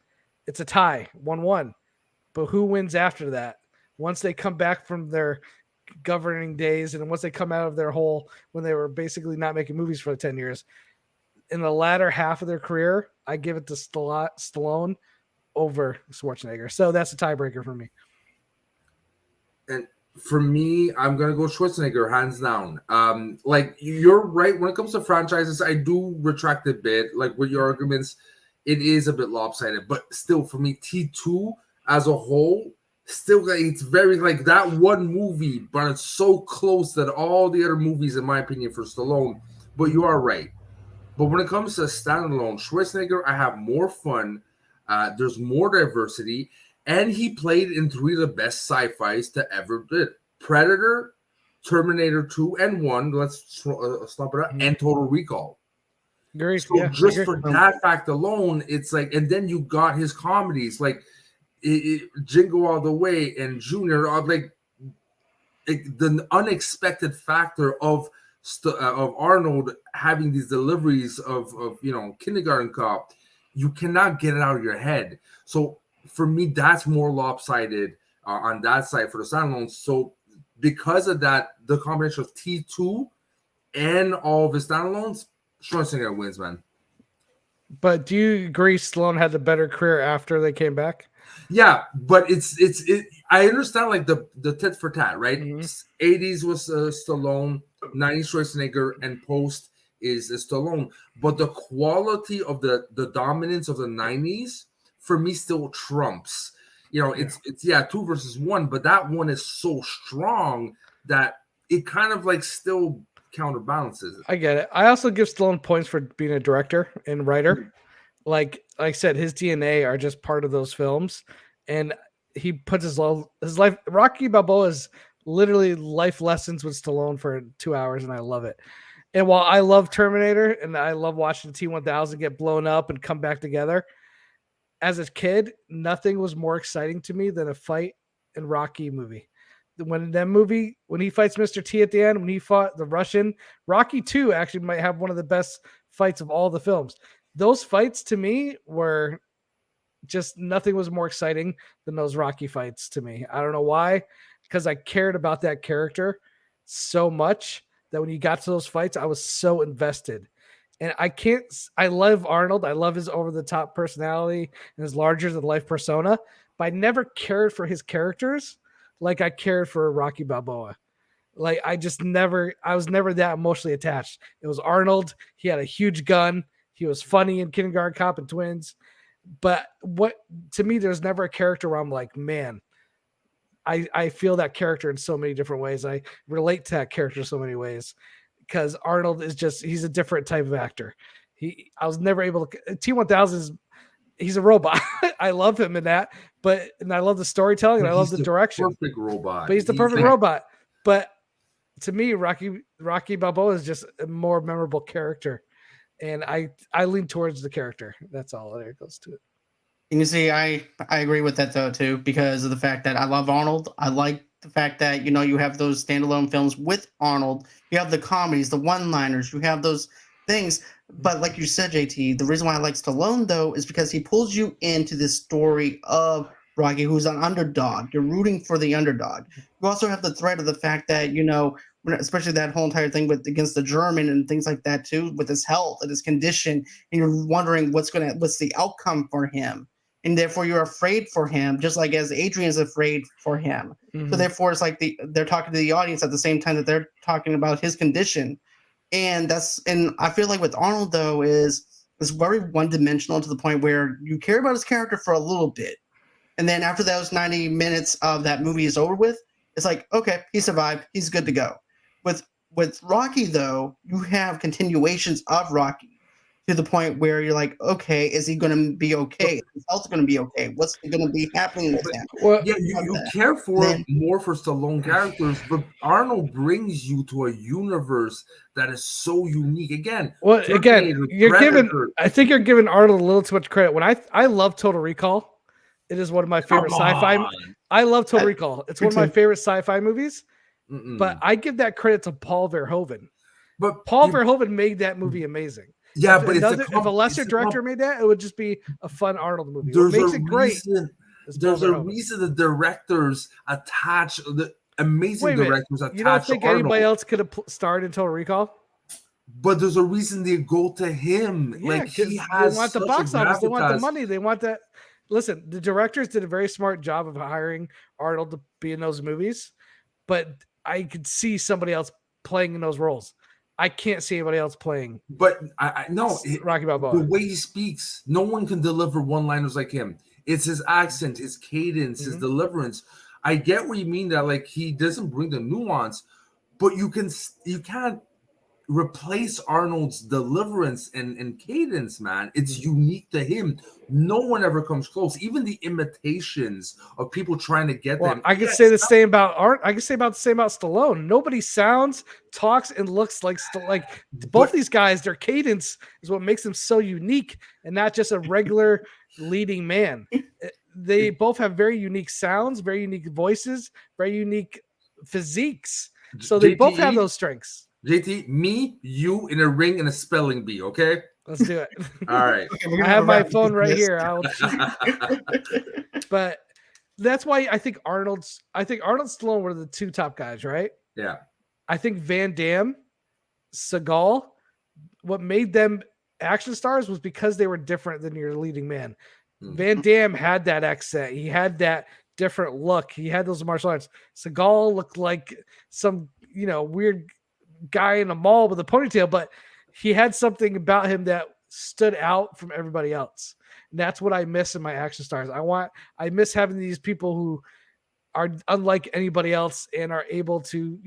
it's a tie, 1-1. But who wins after that? Once they come back from their governing days and once they come out of their hole when they were basically not making movies for 10 years, in the latter half of their career, I give it to Stallone over Schwarzenegger. So that's a tiebreaker for me. And for me, I'm gonna go Schwarzenegger, hands down. Like you're right when it comes to franchises. I do retract a bit. Like with your arguments, it is a bit lopsided. But still, for me, T2 as a whole, still it's very like that one movie, but it's so close that all the other movies, in my opinion, for Stallone. But you are right. But when it comes to standalone, Schwarzenegger, I have more fun. There's more diversity. And he played in 3 of the best sci-fis to ever did. Predator, Terminator 2 and 1, let's stop it up, and Total Recall. Great. So just for that fact alone, it's like, and then you got his comedies, like Jingo All the Way and Junior, like the unexpected factor of Arnold having these deliveries of Kindergarten Cop, you cannot get it out of your head. So for me, that's more lopsided on that side for the standalones. So because of that, the combination of T2 and all of his standalones, Schwarzenegger wins, man. But do you agree Stallone had the better career after they came back? Yeah, but it's I understand like the tit for tat, right? Mm-hmm. 80s was Stallone, 90s Schwarzenegger, and post is Stallone. But the quality of the dominance of the 90s for me still trumps. It's 2 versus 1, but that one is so strong that it kind of like still counterbalances it. I get it. I also give Stallone points for being a director and writer. Like I said, his DNA are just part of those films, and he puts his life. Rocky Balboa is literally life lessons with Stallone for 2 hours, and I love it. And while I love Terminator and I love watching T-1000 get blown up and come back together, as a kid, nothing was more exciting to me than a fight in Rocky movie. When he fights Mr. T at the end, when he fought the Russian, Rocky 2 actually might have one of the best fights of all the films. Those fights to me were just nothing was more exciting than those Rocky fights to me. I don't know why, because I cared about that character so much that when you got to those fights, I was so invested. And I love Arnold. I love his over-the-top personality and his larger-than-life persona, but I never cared for his characters like I cared for Rocky Balboa. Like I was never that emotionally attached. It was Arnold. He had a huge gun. He was funny in Kindergarten Cop and Twins. But to me, there's never a character where I'm like, man, I feel that character in so many different ways. I relate to that character in so many ways. Because Arnold he's a different type of actor. I was never able to. T-1000 he's a robot. I love him in that, and I love the storytelling and I love the direction. Perfect robot. But he's the perfect robot. But to me, Rocky Balboa is just a more memorable character, and I lean towards the character. That's all there goes to it. And you see, I agree with that though too, because of the fact that I love Arnold. I like the fact that you have those standalone films with Arnold. You have the comedies, the one-liners. You have those things. But like you said, JT, the reason why I like Stallone though is because he pulls you into this story of Rocky, who's an underdog. You're rooting for the underdog. You also have the threat of the fact that especially that whole entire thing against the German and things like that too, with his health and his condition, and you're wondering what's the outcome for him. And therefore, you're afraid for him, just like as Adrian's afraid for him. Mm-hmm. So therefore, it's like they're talking to the audience at the same time that they're talking about his condition. And I feel like with Arnold, though, is very one-dimensional to the point where you care about his character for a little bit. And then after those 90 minutes of that movie is over with, it's like, okay, he survived. He's good to go. With Rocky, though, you have continuations of Rocky. to the point where you're like, okay, is he going to be okay? Is his health going to be okay? What's going to be happening with him? Well, Yeah, you that. care for Then- more for Stallone characters, but Arnold brings you to a universe that is so unique. Again, well, again, Terminator, you're giving. Predator. I think you're giving Arnold a little too much credit. When I love Total Recall, it is one of my favorite Come sci-fi. on. I love Total Recall. It's me one of my too. favorite sci-fi movies. Mm-mm. But I give that credit to Paul Verhoeven. But Paul you- Verhoeven made that movie amazing. yeah, If but if a lesser director made that, it would just be a fun Arnold movie. What makes it great? There's a reason the directors attach the amazing Wait a minute. directors attach You don't think Arnold. anybody else could have starred in Total Recall? But there's a reason they go to him. Yeah, Like because he they has want the such box a office. They want the gravitas. money. They want that. Listen, the directors did a very smart job of hiring Arnold to be in those movies, but I could see somebody else playing in those roles. I can't see anybody else playing But I know Rocky the Balboa. way he speaks, no one can deliver one-liners like him. It's his accent, his cadence, his deliverance. I get what you mean that like he doesn't bring the nuance, but you can't replace Arnold's deliverance and cadence, man. It's unique to him. No one ever comes close. Even the imitations of people trying to get Well, them. I could say the same about Art. I could say about the same about Stallone. Nobody sounds, talks, and looks like both these guys. Their cadence is what makes them so unique, and not just a regular leading man. They both have very unique sounds, very unique voices, very unique physiques. So they both have those strengths. JT, me, you in a ring and a spelling bee, okay? Let's do it. All right. Okay, I have my phone right here. But that's why I think Arnold Stallone were the two top guys, right? Yeah. I think Van Damme, Seagal, what made them action stars was because they were different than your leading man. Van Damme had that accent. He had that different look. He had those martial arts. Seagal looked like some, weird guy in a mall with a ponytail, but he had something about him that stood out from everybody else. And that's what I miss in my action stars. I miss having these people who are unlike anybody else and are able to,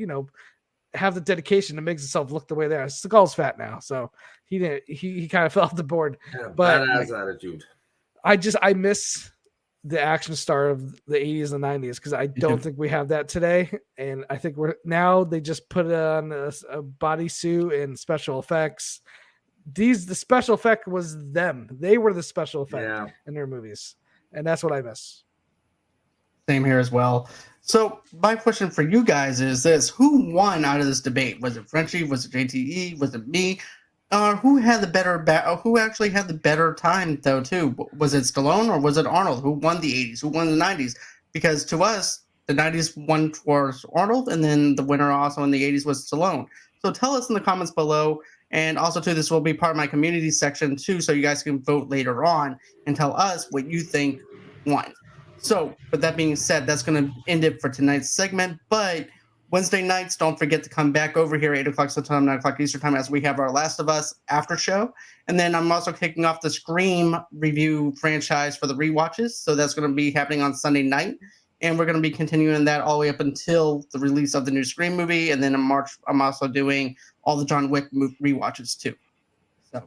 have the dedication to make himself look the way they are. Seagal's fat now, so he kind of fell off the board. Yeah, but badass attitude. I miss the action star of the 80s and 90s because I don't think we have that today. And I think they just put on a bodysuit and special effects. The special effect was them. They were the special effect in their movies. And that's what I miss. Same here as well. So my question for you guys is this: who won out of this debate? Was it Frenchie? Was it JTE? Was it me? Who had the better who actually had the better time though too? Was it Stallone or was it Arnold? Who won the 80s? Who won the 90s? Because to us, the 90s won towards Arnold, and then the winner also in the 80s was Stallone. So tell us in the comments below, and also too, this will be part of my community section too, so you guys can vote later on and tell us what you think won. So with that being said, that's going to end it for tonight's segment, but Wednesday nights, don't forget to come back over here 8 o'clock Central Time, 9 o'clock Eastern Time as we have our Last of Us after show. And then I'm also kicking off the Scream review franchise for the rewatches. So that's going to be happening on Sunday night. And we're going to be continuing that all the way up until the release of the new Scream movie. And then in March, I'm also doing all the John Wick rewatches too. So.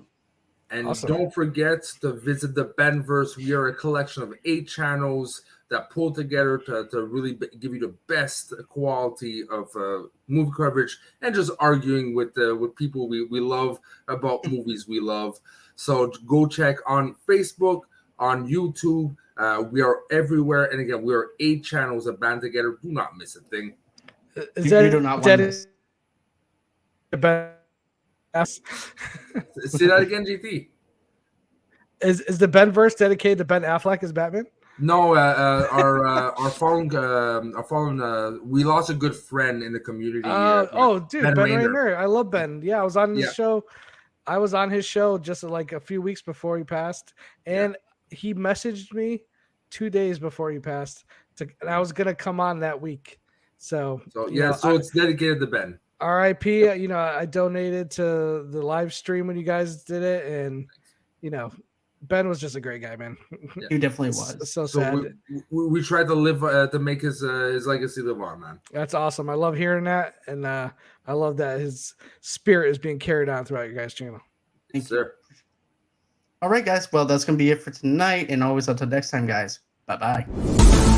And awesome. Don't forget to visit the Benverse. We are a collection of 8 channels that pull together to really give you the best quality of movie coverage and just arguing with people we love about movies we love. So go check on Facebook, on YouTube. We are everywhere. And again, we are 8 channels that band together. Do not miss a thing. You do not want to miss. Say that again, GT. Is the Benverse dedicated to Ben Affleck as Batman? No, our fallen, we lost a good friend in the community. Dude, Ben Rayner. I love Ben. Yeah, I was on his show. I was on his show just like a few weeks before he passed, and he messaged me 2 days before he passed, and I was gonna come on that week. So it's dedicated to Ben. R.I.P. I donated to the live stream when you guys did it, and Ben was just a great guy, man. He definitely was. So sad. We tried to live to make his legacy live on, man. That's awesome. I love hearing that, and I love that his spirit is being carried on throughout your guys' channel. Thanks, sir. All right, guys. Well, that's going to be it for tonight. And always until next time, guys. Bye-bye.